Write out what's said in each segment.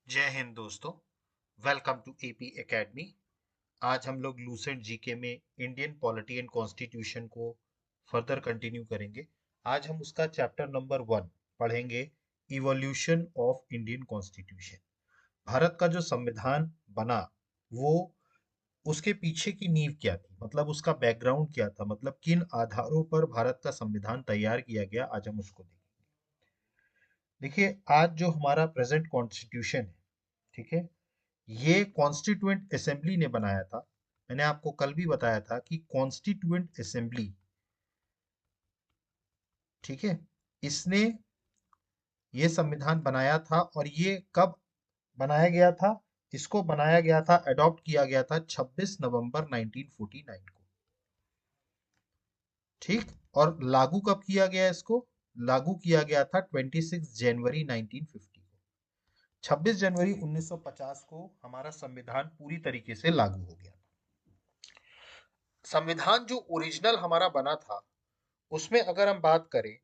जय हिंद दोस्तों। Welcome to AP academy. आज हम लोग लूसेंट जीके में इंडियन पॉलिटी एंड कॉन्स्टिट्यूशन को फर्दर कंटिन्यू करेंगे। आज हम उसका चैप्टर नंबर 1 पढ़ेंगे, evolution of Indian constitution. Bharat का जो संविधान बना, वो उसके पीछे की नींव क्या थी, मतलब उसका बैकग्राउंड क्या था, मतलब किन आधारों पर भारत का संविधान तैयार किया गया, आज हम उसको देखेंगे। देखिए, आज जो हमारा प्रेजेंट कॉन्स्टिट्यूशन है, ठीक है, ये कॉन्स्टिट्यूएंट असेंबली ने बनाया था। मैंने आपको कल भी बताया था कि कॉन्स्टिट्यूएंट असेंबली, ठीक है, इसने ये संविधान बनाया था। और ये कब बनाया गया था? इसको बनाया गया था, अडॉप्ट किया गया था 26 नवंबर 1949 को, ठीक। और लागू कब किया गया इसको? लागू किया गया था 26 जनवरी 1950 को। 26 जनवरी 1950 को हमारा संविधान पूरी तरीके से लागू हो गया। संविधान जो ओरिजिनल हमारा बना था, उसमें अगर हम बात करें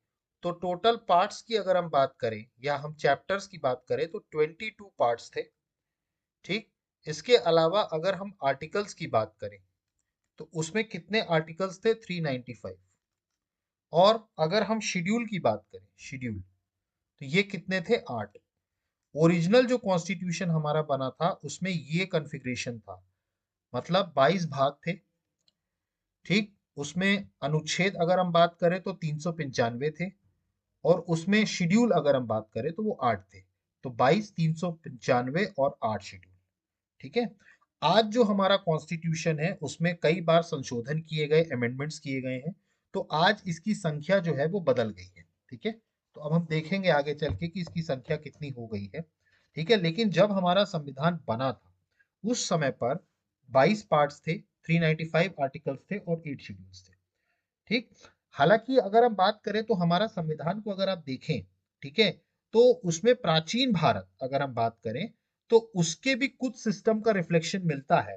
तो टोटल पार्ट्स की अगर हम बात करें या हम चैप्टर्स की बात करें तो 22 पार्ट्स थे, ठीक। इसके अलावा अगर हम आर्टिकल्स की बात करें तो उसमें कितने आर्टिकल्स थे? 395। और अगर हम शेड्यूल की बात करें, शेड्यूल, तो ये कितने थे? 8। ओरिजिनल जो कॉन्स्टिट्यूशन हमारा बना था उसमें ये कॉन्फ़िगरेशन था, मतलब 22 भाग थे, ठीक। उसमें अनुच्छेद अगर हम बात करें तो 395 थे, और उसमें शेड्यूल अगर हम बात करें तो वो 8 थे। तो 22, 395 और 8 शेड्यूल, ठीक है। आज जो हमारा कॉन्स्टिट्यूशन है उसमें कई बार संशोधन किए गए, अमेंडमेंट्स किए गए हैं, तो आज इसकी संख्या जो है वो बदल गई है, ठीक है। तो अब हम देखेंगे आगे चल के कि इसकी संख्या कितनी हो गई है, ठीक है। लेकिन जब हमारा संविधान बना था उस समय पर 22 पार्ट्स थे, 395 आर्टिकल्स थे और 8 शेड्यूल्स थे, ठीक। हालांकि अगर हम बात करें तो हमारा संविधान को अगर आप देखें, ठीक है, तो उसमें प्राचीन भारत अगर हम बात करें तो उसके भी कुछ सिस्टम का रिफ्लेक्शन मिलता है।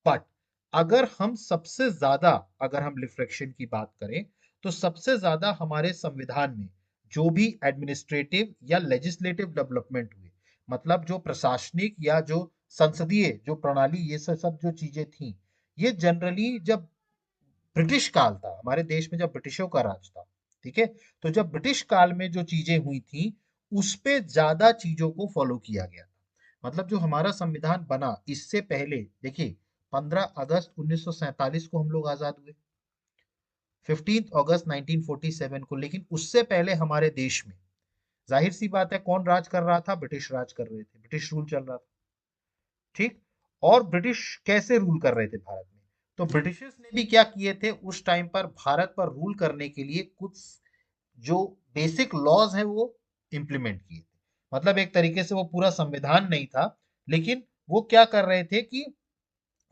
बट अगर हम सबसे ज्यादा, अगर हम रिफ्लेक्शन की बात करें तो सबसे ज्यादा हमारे संविधान में जो भी एडमिनिस्ट्रेटिव या लेजिस्लेटिव डेवलपमेंट हुए, मतलब जो प्रशासनिक या जो संसदीय जो प्रणाली, ये सब जो चीजें थी, ये जनरली जब ब्रिटिश काल था हमारे देश में, जब ब्रिटिशों का राज था, ठीक है, तो जब ब्रिटिश काल में जो चीजें हुई थी उस पे ज्यादा चीजों को फॉलो किया गया था। मतलब जो हमारा संविधान बना इससे पहले, देखिए, 15 अगस्त 1947 को हम लोग आजाद हुए, 15 अगस्त 1947 को, लेकिन उससे पहले हमारे देश में जाहिर सी बात है कौन राज कर रहा था? ब्रिटिश राज कर रहे थे, ब्रिटिश रूल चल रहा था, ठीक। और ब्रिटिश कैसे रूल कर रहे थे भारत में? तो ब्रिटिशर्स ने भी क्या किए थे उस टाइम पर? भारत पर रूल करने के लिए कुछ जो बेसिक लॉज है वो इंप्लीमेंट किए थे। मतलब एक तरीके से वो पूरा संविधान नहीं था, लेकिन वो क्या कर रहे थे कि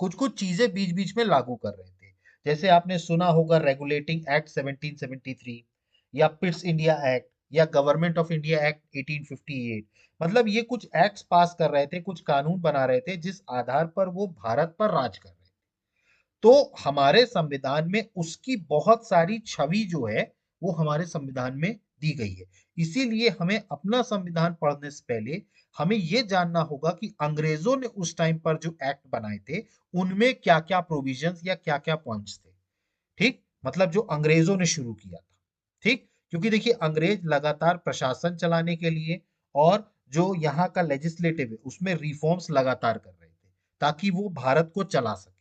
कुछ कुछ चीजें बीच बीच में लागू कर रहे थे। जैसे आपने सुना होगा रेगुलेटिंग एक्ट 1773, या पिट्स इंडिया एक्ट, या गवर्नमेंट ऑफ इंडिया एक्ट 1858। मतलब ये कुछ एक्ट्स पास कर रहे थे, कुछ कानून बना रहे थे जिस आधार पर वो भारत पर राज कर रहे थे। तो हमारे संविधान में उसकी बहुत सारी छवि जो है वो हमारे संविधान में दी गई है। इसीलिए हमें अपना संविधान पढ़ने से पहले हमें यह जानना होगा कि अंग्रेजों ने उस टाइम पर जो एक्ट बनाए थे उनमें क्या क्या प्रोविजंस या क्या क्या पॉइंट्स थे, ठीक। मतलब जो अंग्रेजों ने शुरू किया था, ठीक। क्योंकि देखिए, अंग्रेज लगातार प्रशासन चलाने के लिए और जो यहाँ का लेजिस्लेटिव है उसमें रिफॉर्म्स लगातार कर रहे थे ताकि वो भारत को चला सके,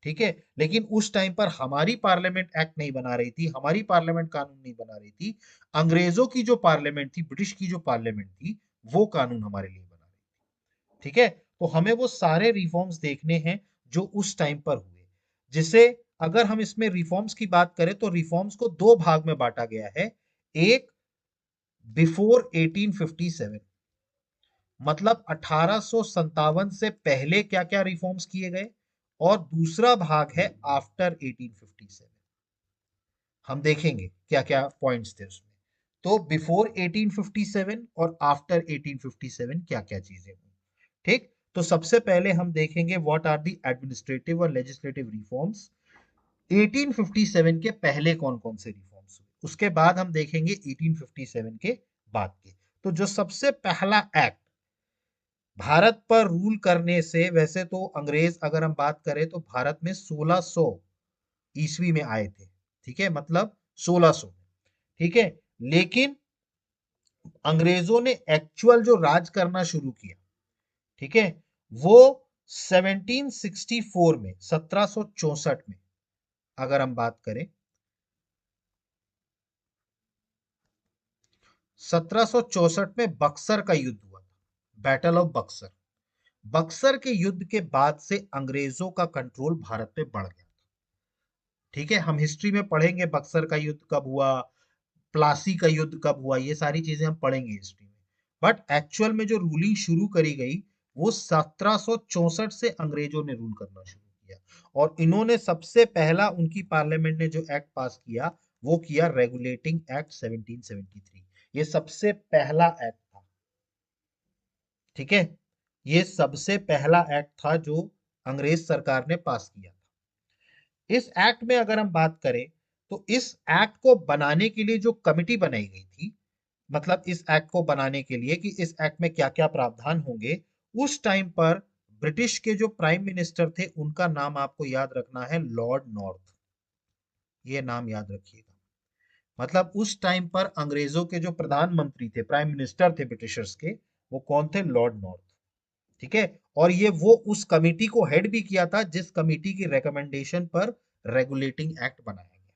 ठीक है। लेकिन उस टाइम पर हमारी पार्लियामेंट एक्ट नहीं बना रही थी, हमारी पार्लियामेंट कानून नहीं बना रही थी। अंग्रेजों की जो पार्लियामेंट थी, ब्रिटिश की जो पार्लियामेंट थी, वो कानून हमारे लिए बना रही थी, ठीक है। तो हमें वो सारे रिफॉर्म्स देखने हैं जो उस टाइम पर हुए, जिसे अगर हम इसमें रिफॉर्म्स की बात करें तो रिफॉर्म्स को दो भाग में बांटा गया है। एक बिफोर 1857, मतलब 1857 से पहले क्या क्या रिफॉर्म्स किए गए, और दूसरा भाग है आफ्टर 1857। हम देखेंगे क्या क्या पॉइंट्स थे उसमें। तो बिफोर 1857 और आफ्टर 1857 क्या क्या चीजें हुई, ठीक। तो सबसे पहले हम देखेंगे व्हाट आर द एडमिनिस्ट्रेटिव और लेजिस्लेटिव रिफॉर्म्स। 1857 के पहले कौन कौन से रिफॉर्म्स हुए, उसके बाद हम देखेंगे 1857 के बाद के। तो जो सबसे पहला एक्ट भारत पर रूल करने से, वैसे तो अंग्रेज अगर हम बात करें तो भारत में 1600 ईस्वी में आए थे, ठीक है, मतलब 1600, ठीक है। लेकिन अंग्रेजों ने एक्चुअल जो राज करना शुरू किया, ठीक है, वो 1764 में, 1764 में अगर हम बात करें, 1764 में बक्सर का युद्ध हुआ था, बैटल ऑफ बक्सर। बक्सर के युद्ध के बाद से अंग्रेजों का कंट्रोल भारत पे बढ़ गया, ठीक है। हम हिस्ट्री में पढ़ेंगे बक्सर का युद्ध कब हुआ, प्लासी का युद्ध कब हुआ, ये सारी चीजें हम पढ़ेंगे हिस्ट्री में। बट एक्चुअल में जो रूलिंग शुरू करी गई वो 1764 से अंग्रेजों ने रूल करना शुरू किया। और इन्होंने सबसे पहला, उनकी पार्लियामेंट ने जो एक्ट पास किया वो किया रेगुलेटिंग एक्ट 1773। ये सबसे पहला एक्ट था, ठीक है। ये सबसे पहला एक्ट था जो अंग्रेज सरकार ने पास किया था। इस एक्ट में अगर हम बात करें तो इस एक्ट को बनाने के लिए जो कमिटी बनाई गई थी, मतलब इस एक्ट को बनाने के लिए कि इस एक्ट में क्या क्या प्रावधान होंगे, उस टाइम पर ब्रिटिश के जो प्राइम मिनिस्टर थे उनका नाम आपको याद रखना है, लॉर्ड नॉर्थ। ये नाम याद रखिएगा। मतलब उस टाइम पर अंग्रेजों के जो प्रधानमंत्री थे, प्राइम मिनिस्टर थे ब्रिटिशर्स के, वो कौन थे, लॉर्ड नॉर्थ, ठीक है। और ये वो उस कमिटी को हेड भी किया था जिस कमिटी की रिकमेंडेशन पर रेगुलेटिंग एक्ट बनाया गया,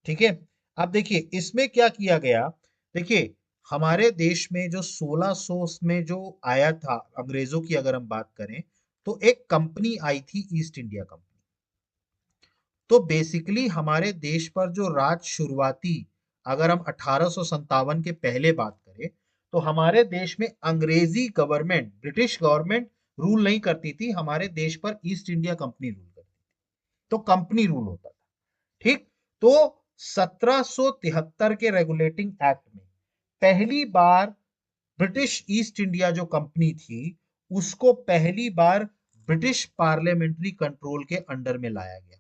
ठीक है। अब देखिए इसमें क्या किया गया। देखिए हमारे देश में जो 1600 में जो आया था अंग्रेजों की अगर हम बात करें, तो एक कंपनी आई थी, ईस्ट इंडिया कंपनी। तो बेसिकली हमारे देश पर जो राज शुरुआती, अगर हम 1857 के पहले बात करें, तो हमारे देश में अंग्रेजी गवर्नमेंट, ब्रिटिश गवर्नमेंट रूल नहीं करती थी, हमारे देश पर ईस्ट इंडिया कंपनी रूल करती थी। तो कंपनी रूल होता था, ठीक। तो 1773 के रेगुलेटिंग एक्ट में पहली बार ब्रिटिश ईस्ट इंडिया जो कंपनी थी उसको पहली बार ब्रिटिश पार्लियामेंट्री कंट्रोल के अंडर में लाया गया।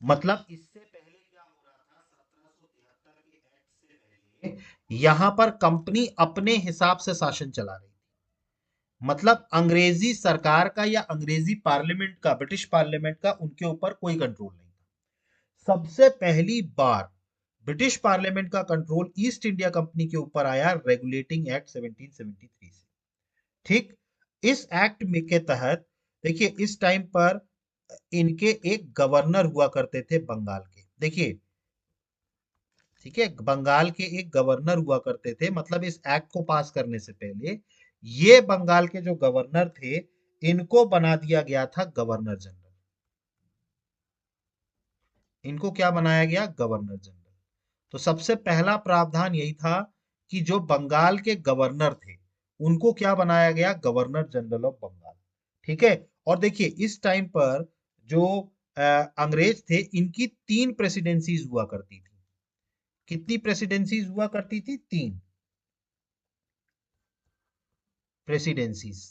मतलब इससे पहले क्या हो रहा था, 1773 के एक्ट से पहले यहां पर कंपनी अपने हिसाब से शासन चला रही थी। मतलब अंग्रेजी सरकार का या अंग्रेजी पार्लियामेंट का, ब्रिटिश पार्लियामेंट का उनके ऊपर कोई कंट्रोल नहीं था। सबसे पहली बार ब्रिटिश पार्लियामेंट का कंट्रोल ईस्ट इंडिया कंपनी के ऊपर आया रेगुलेटिंग एक्ट 1773 से, ठीक। इस एक्ट में के तहत देखिए इस टाइम पर इनके एक गवर्नर हुआ करते थे बंगाल के, देखिए, ठीक है, बंगाल के एक गवर्नर हुआ करते थे। मतलब इस एक्ट को पास करने से पहले ये बंगाल के जो गवर्नर थे इनको बना दिया गया था गवर्नर जनरल। इनको क्या बनाया गया, गवर्नर जनरल। तो सबसे पहला प्रावधान यही था कि जो बंगाल के गवर्नर थे उनको क्या बनाया गया, गवर्नर जनरल ऑफ बंगाल, ठीक है। और देखिए इस टाइम पर जो अंग्रेज थे इनकी 3 प्रेसिडेंसीज हुआ करती थी। कितनी प्रेसिडेंसीज हुआ करती थी, 3 प्रेसिडेंसीज।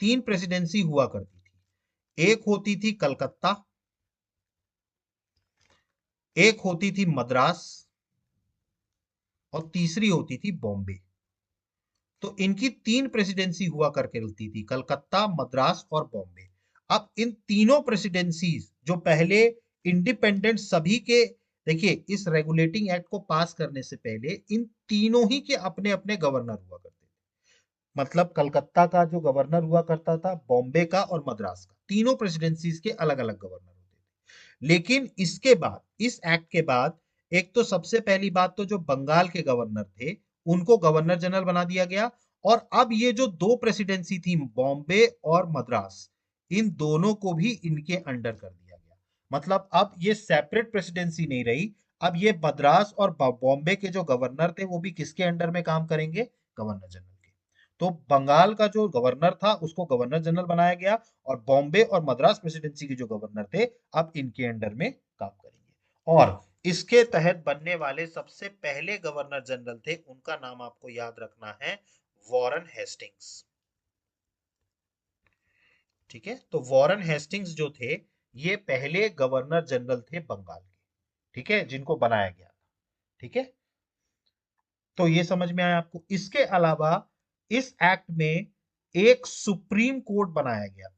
3 प्रेसिडेंसी हुआ करती थी। एक होती थी कलकत्ता, एक होती थी मद्रास, और तीसरी होती थी बॉम्बे। तो इनकी 3 प्रेसिडेंसी हुआ करके रहती थी, कलकत्ता, मद्रास और बॉम्बे। अब इन तीनों प्रेसिडेंसीज जो पहले इंडिपेंडेंट सभी के, देखिए इस रेगुलेटिंग एक्ट को पास करने से पहले इन तीनों ही के अपने अपने गवर्नर हुआ करते थे। मतलब कलकत्ता का जो गवर्नर हुआ करता था, बॉम्बे का और मद्रास का, तीनों प्रेसिडेंसीज के अलग अलग गवर्नर होते थे। लेकिन इसके बाद, इस एक्ट के बाद, एक तो सबसे पहली बात तो जो बंगाल के गवर्नर थे उनको गवर्नर जनरल बना दिया गया। और अब ये जो 2 प्रेसिडेंसी थी, बॉम्बे और मद्रास, इन दोनों को भी इनके अंडर कर दिया गया। मतलब अब ये सेपरेट प्रेसिडेंसी नहीं रही, अब ये मद्रास और बॉम्बे के जो गवर्नर थे वो भी किसके अंडर में काम करेंगे, गवर्नर जनरल के। तो बंगाल का जो गवर्नर था उसको गवर्नर जनरल बनाया गया, और बॉम्बे और मद्रास प्रेसिडेंसी के जो गवर्नर थे अब इनके अंडर में काम करेंगे। और इसके तहत बनने वाले सबसे पहले गवर्नर जनरल थे, उनका नाम आपको याद रखना है, वॉरेन हेस्टिंग्स, ठीक है। तो वॉरेन हेस्टिंग्स जो थे ये पहले गवर्नर जनरल थे बंगाल के, ठीक है, जिनको बनाया गया, ठीक है। तो ये समझ में आया आपको। इसके अलावा इस एक्ट में एक सुप्रीम कोर्ट बनाया गया था।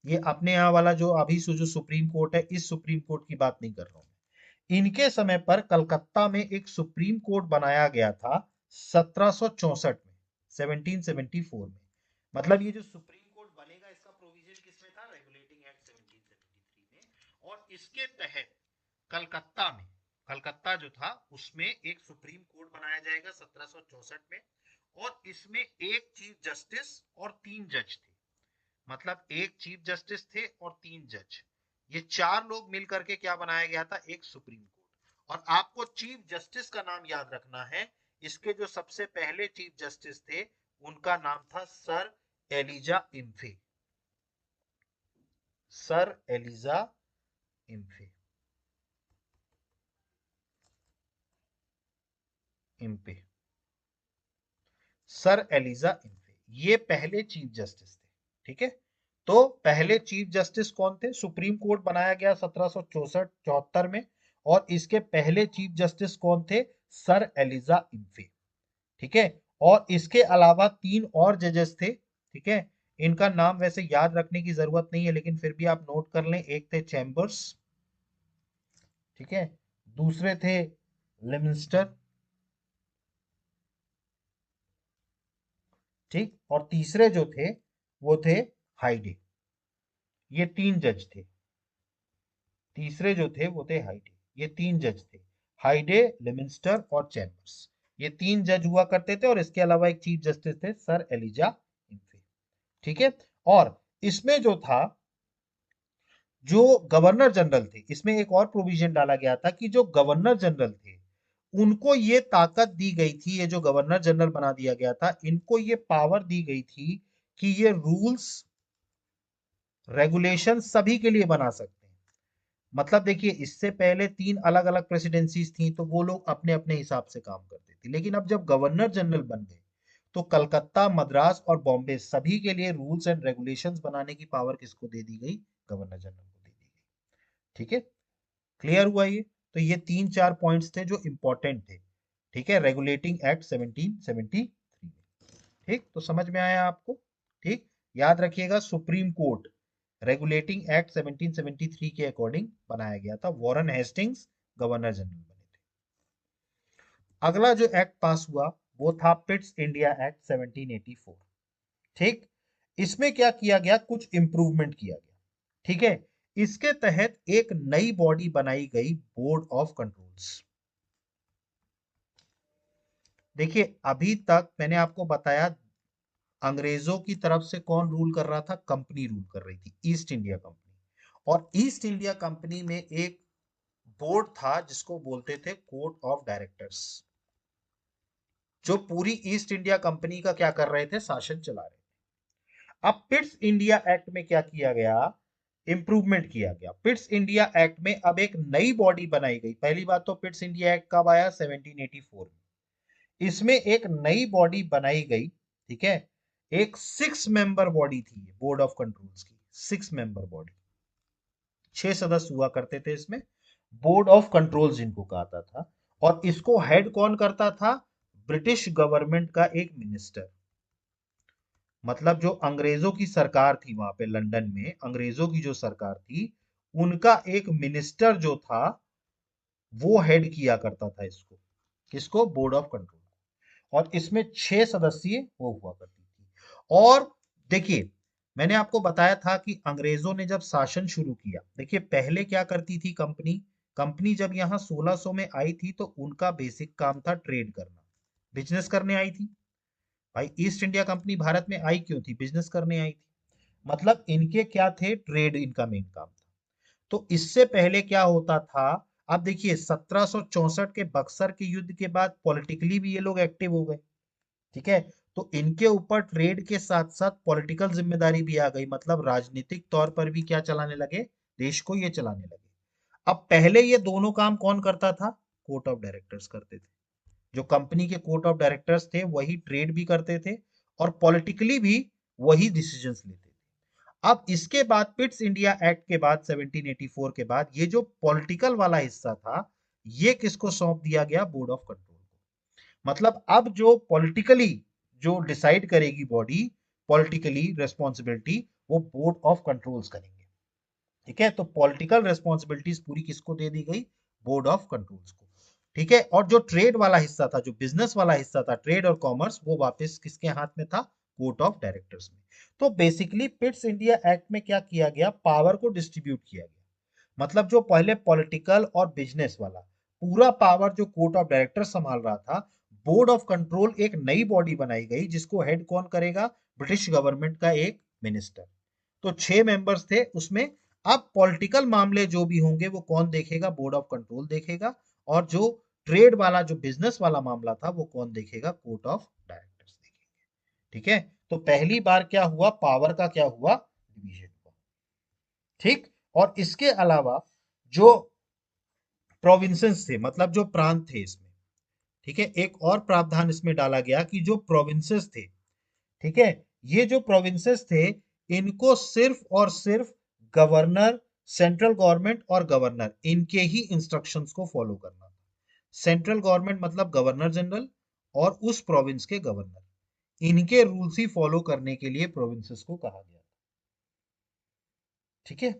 ये अपने यहाँ वाला जो अभी जो सुप्रीम कोर्ट है, इस सुप्रीम कोर्ट की बात नहीं कर रहा हूं। इनके समय पर कलकत्ता में एक सुप्रीम कोर्ट बनाया गया था 1764 में, 1774 में। मतलब ये जो सुप्रीम कोर्ट बनेगा, इसका प्रोविजन किसमें था? रेगुलेटिंग एक्ट 1773 में। और इसके तहत कलकत्ता में, कलकत्ता जो था उसमें एक सुप्रीम कोर्ट बनाया जाएगा 1764 में। और इसमें एक चीफ जस्टिस और 3 जज थे। मतलब एक चीफ जस्टिस थे और 3 जज। ये 4 लोग मिलकर के क्या बनाया गया था? एक सुप्रीम कोर्ट। और आपको चीफ जस्टिस का नाम याद रखना है। इसके जो सबसे पहले चीफ जस्टिस थे उनका नाम था Sir Elijah Impey. Sir Elijah Impey, Impey, Sir Elijah Impey, ये पहले चीफ जस्टिस थे। ठीक है, तो पहले चीफ जस्टिस कौन थे? सुप्रीम कोर्ट बनाया गया 1764 में। और इसके पहले चीफ जस्टिस कौन थे? Sir Elijah Impey. ठीक है, और इसके अलावा 3 और जजेस थे। ठीक है, इनका नाम वैसे याद रखने की जरूरत नहीं है, लेकिन फिर भी आप नोट कर लें। एक थे चैम्बर्स, ठीक है, दूसरे थे लिमिस्टर, ठीक, और तीसरे जो थे वो थे हाइडे। ये 3 जज थे। तीसरे जो थे वो थे हाइडे। ये 3 जज थे, हाइडे, लिमिस्टर और चैम्बर्स। ये 3 जज हुआ करते थे, और इसके अलावा एक चीफ जस्टिस थे सर एलिजा इम्फे। ठीक है, और इसमें जो था, जो गवर्नर जनरल थे, इसमें एक और प्रोविजन डाला गया था कि जो गवर्नर जनरल थे उनको ये ताकत दी गई थी, ये जो गवर्नर जनरल बना दिया गया था, इनको ये पावर दी गई थी कि ये रूल्स रेगुलेशन सभी के लिए बना सकते हैं। मतलब देखिए, इससे पहले 3 अलग अलग प्रेसिडेंसीज थी, तो वो लोग अपने अपने हिसाब से काम करते थे। लेकिन अब जब गवर्नर जनरल बन गए, तो कलकत्ता, मद्रास और बॉम्बे सभी के लिए रूल्स एंड रेगुलेशंस बनाने की पावर किसको दे दी गई? गवर्नर जनरल को दे दी गई। ठीक है, क्लियर हुआ ये? तो ये 3-4 पॉइंट्स थे जो इंपॉर्टेंट थे। ठीक है, रेगुलेटिंग एक्ट 1773। ठीक, तो समझ में आया आपको? ठीक, याद रखिएगा, सुप्रीम कोर्ट रेगुलेटिंग एक्ट 1773 के अकॉर्डिंग बनाया गया था। वॉरेन हेस्टिंग्स गवर्नर जनरल बने थे। अगला जो एक्ट पास हुआ वो था पिट्स इंडिया एक्ट 1784। ठीक, इसमें क्या किया गया? कुछ इंप्रूवमेंट किया गया। ठीक है, इसके तहत एक नई बॉडी बनाई गई, बोर्ड ऑफ कंट्रोल्स। देखिए, अभी तक मैंने आपको बताया अंग्रेजों की तरफ से कौन रूल कर रहा था? कंपनी रूल कर रही थी, ईस्ट इंडिया कंपनी। और ईस्ट इंडिया कंपनी में एक बोर्ड था जिसको बोलते थे कोर्ट ऑफ डायरेक्टर्स, जो पूरी ईस्ट इंडिया कंपनी का क्या कर रहे थे? शासन चला रहे थे। अब पिट्स इंडिया एक्ट में क्या किया गया? इंप्रूवमेंट किया गया। पिट्स इंडिया एक्ट में अब एक नई बॉडी बनाई गई। पहली बात तो पिट्स इंडिया एक्ट कब आया? 1784 में। इसमें एक नई बॉडी बनाई गई। ठीक है, एक 6 मेंबर बॉडी थी बोर्ड ऑफ कंट्रोल्स की। 6 मेंबर बॉडी, 6 सदस्य हुआ करते थे इसमें। बोर्ड ऑफ कंट्रोल्स इनको कहा था। और इसको हेड कौन करता था? ब्रिटिश गवर्नमेंट का एक मिनिस्टर। मतलब जो अंग्रेजों की सरकार थी वहां पे लंदन में, अंग्रेजों की जो सरकार थी, उनका एक मिनिस्टर जो था वो हेड किया करता था इसको। किसको? Board of control. और इसमें 6 सदस्यीय वो हुआ करती थी। और देखिए, मैंने आपको बताया था कि अंग्रेजों ने जब शासन शुरू किया, देखिए पहले क्या करती थी कंपनी? कंपनी जब यहाँ 1600 में आई थी तो उनका बेसिक काम था ट्रेड करना, बिजनेस करने आई थी। भाई, ईस्ट इंडिया कंपनी भारत में आई क्यों थी? बिजनेस करने आई थी। मतलब इनके क्या थे? ट्रेड, इनका मेन काम था। तो इससे पहले क्या होता था? आप देखिए, 1764 के बक्सर के युद्ध के बाद पॉलिटिकली भी ये लोग एक्टिव हो गए। ठीक है, तो इनके ऊपर ट्रेड के साथ साथ पॉलिटिकल जिम्मेदारी भी आ गई। मतलब राजनीतिक तौर पर भी क्या चलाने लगे? देश को ये चलाने लगे। अब पहले ये दोनों काम कौन करता था? कोर्ट ऑफ डायरेक्टर्स करते थे। जो कंपनी के कोर्ट ऑफ डायरेक्टर्स थे वही ट्रेड भी करते थे, और पॉलिटिकली भी वही डिसीजंस लेते थे। अब इसके बाद पिट्स इंडिया एक्ट के बाद 1784 के बाद ये जो पॉलिटिकल वाला हिस्सा था, ये किसको सौंप दिया गया? बोर्ड ऑफ कंट्रोल को। मतलब अब जो पॉलिटिकली जो डिसाइड करेगी बॉडी, पॉलिटिकली रेस्पॉन्सिबिलिटी वो बोर्ड ऑफ कंट्रोल्स करेंगे। ठीक है, तो पॉलिटिकल रेस्पॉन्सिबिलिटीज पूरी किसको दे दी गई? बोर्ड ऑफ कंट्रोल्स को। ठीक है, और जो ट्रेड वाला हिस्सा था, जो बिजनेस वाला हिस्सा था, ट्रेड और कॉमर्स, वो वापस किसके हाथ में था? कोर्ट ऑफ डायरेक्टर्स में। तो बेसिकली पिट्स इंडिया एक्ट में क्या किया गया? पावर को डिस्ट्रीब्यूट किया गया। मतलब जो पहले पॉलिटिकल और बिजनेस वाला पूरा पावर जो कोर्ट ऑफ डायरेक्टर संभाल रहा था, बोर्ड ऑफ कंट्रोल एक नई बॉडी बनाई गई जिसको हेड कौन करेगा? ब्रिटिश गवर्नमेंट का एक मिनिस्टर। तो 6 मेंबर्स थे उसमें। अब पॉलिटिकल मामले जो भी होंगे वो कौन देखेगा? बोर्ड ऑफ कंट्रोल देखेगा। और जो ट्रेड वाला, जो बिजनेस वाला मामला था, वो कौन देखेगा? कोर्ट ऑफ डायरेक्टर्स देखेंगे। ठीक है, तो पहली बार क्या हुआ? पावर का क्या हुआ? डिवीजन हुआ। ठीक, और इसके अलावा जो प्रोविंसेस थे, मतलब जो प्रांत थे इसमें, ठीक है, एक और प्रावधान इसमें डाला गया कि जो प्रोविंसेस थे, ठीक है, ये जो प्रोविंसेस थे, इनको सिर्फ और सिर्फ गवर्नर, सेंट्रल गवर्नमेंट और गवर्नर, इनके ही इंस्ट्रक्शंस को फॉलो करना था। सेंट्रल गवर्नमेंट मतलब गवर्नर जनरल, और उस प्रोविंस के गवर्नर, इनके रूल्स ही फॉलो करने के लिए प्रोविंसेस को कहा गया। ठीक है,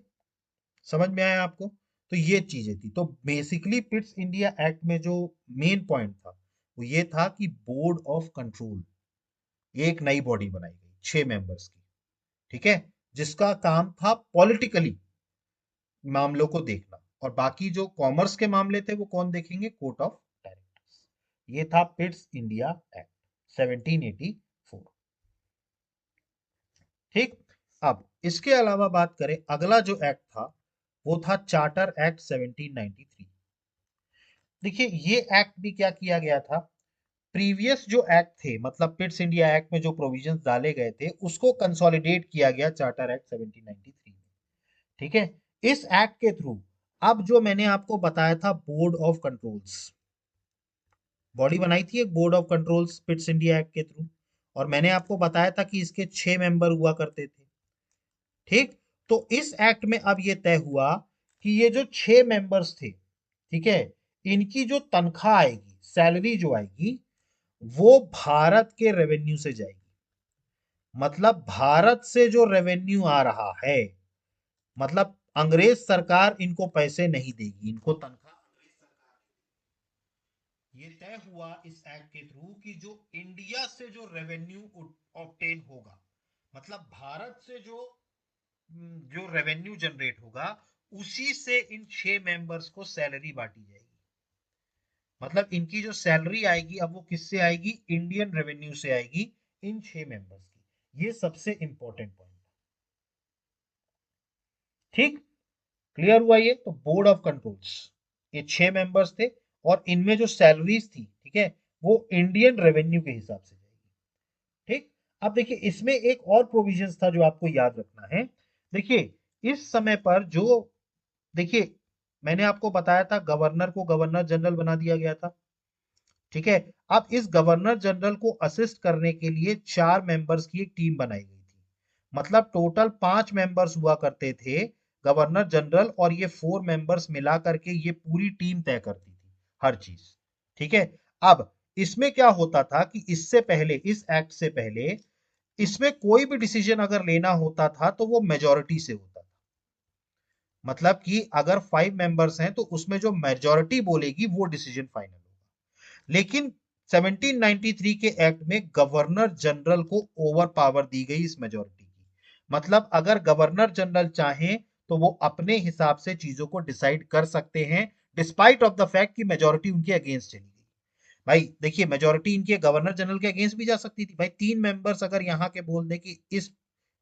समझ में आया आपको? तो ये चीजें थी। तो बेसिकली पिट्स इंडिया एक्ट में जो मेन पॉइंट था वो ये था कि बोर्ड ऑफ कंट्रोल, एक नई बॉडी बनाई गई 6 मेंबर्स की। ठीक है, जिसका काम था पॉलिटिकली मामलों को देखना, और बाकी जो कॉमर्स के मामले थे वो कौन देखेंगे? Court of directors. ये था पिट्स इंडिया एक्ट 1784। ठीक, अब इसके अलावा बात करें, अगला जो एक्ट था वो था चार्टर एक्ट 1793। देखिए ये एक्ट भी क्या किया गया था? प्रीवियस जो एक्ट थे, मतलब पिट्स इंडिया एक्ट में जो प्रोविजंस डाले गए थे, उसको कंसोलिडेट किया गया चार्टर एक्ट 1793 में। ठीक है, इस एक्ट के थ्रू अब जो मैंने आपको बताया था बोर्ड ऑफ कंट्रोल्स, बॉडी बनाई थी एक board of controls Pitt's India act के थ्रू, और मैंने आपको बताया था कि इसके 6 मेंबर हुआ करते थे। ठीक, तो इस एक्ट में अब ये तय हुआ कि ये जो 6 मेंबर्स थे, ठीक है, इनकी जो तनख्वाह आएगी, सैलरी जो आएगी, वो भारत के रेवेन्यू से जाएगी। मतलब भारत से जो रेवेन्यू आ रहा है, मतलब अंग्रेज सरकार इनको पैसे नहीं देगी, इनको तनख्वाह अंग्रेज सरकार। ये तय हुआ इस एक्ट के थ्रू कि जो इंडिया से जो रेवेन्यू ऑब्टेन होगा, मतलब भारत से जो जो रेवेन्यू जनरेट होगा, उसी से इन 6 मेंबर्स को सैलरी बांटी जाएगी। मतलब इनकी जो सैलरी आएगी अब वो किससे आएगी? इंडियन रेवेन्यू से आएगी, इन 6 मेंबर्स की। ये सबसे इंपॉर्टेंट पॉइंट। ठीक, क्लियर हुआ ये? तो बोर्ड ऑफ कंट्रोल्स, ये 6 मेंबर्स थे, और इनमें जो सैलरीज थी, ठीक है, वो इंडियन रेवेन्यू के हिसाब से जाएगी। ठीक, अब देखिए इसमें एक और प्रोविजंस था जो आपको याद रखना है। देखिए इस समय पर जो, देखिए मैंने आपको बताया था गवर्नर को गवर्नर जनरल बना दिया गया था। ठीक है, अब इस गवर्नर जनरल को असिस्ट करने के लिए 4 मेंबर्स की एक टीम बनाई गई थी। मतलब टोटल 5 मेंबर्स हुआ करते थे गवर्नर जनरल, और ये 4 मेंबर्स मिला करके ये पूरी टीम तय करती थी हर चीज। ठीक है, अब इसमें क्या होता था कि इससे पहले, इस एक्ट से पहले, इसमें कोई भी डिसीजन अगर लेना होता था तो वो मेजोरिटी से होता था। मतलब कि अगर 5 मेंबर्स हैं तो उसमें जो मेजोरिटी बोलेगी वो डिसीजन फाइनल होगा। लेकिन 1793 के एक्ट में गवर्नर जनरल को ओवर पावर दी गई इस मेजोरिटी की। मतलब अगर गवर्नर जनरल चाहें तो वो अपने हिसाब से चीजों को डिसाइड कर सकते हैं, डिस्पाइट ऑफ द फैक्ट कि मेजोरिटी उनके अगेंस्ट चली गई। भाई देखिए, मेजोरिटी इनके गवर्नर जनरल के अगेंस्ट भी जा सकती थी। भाई 3 मेंबर्स अगर यहाँ के बोल दे कि इस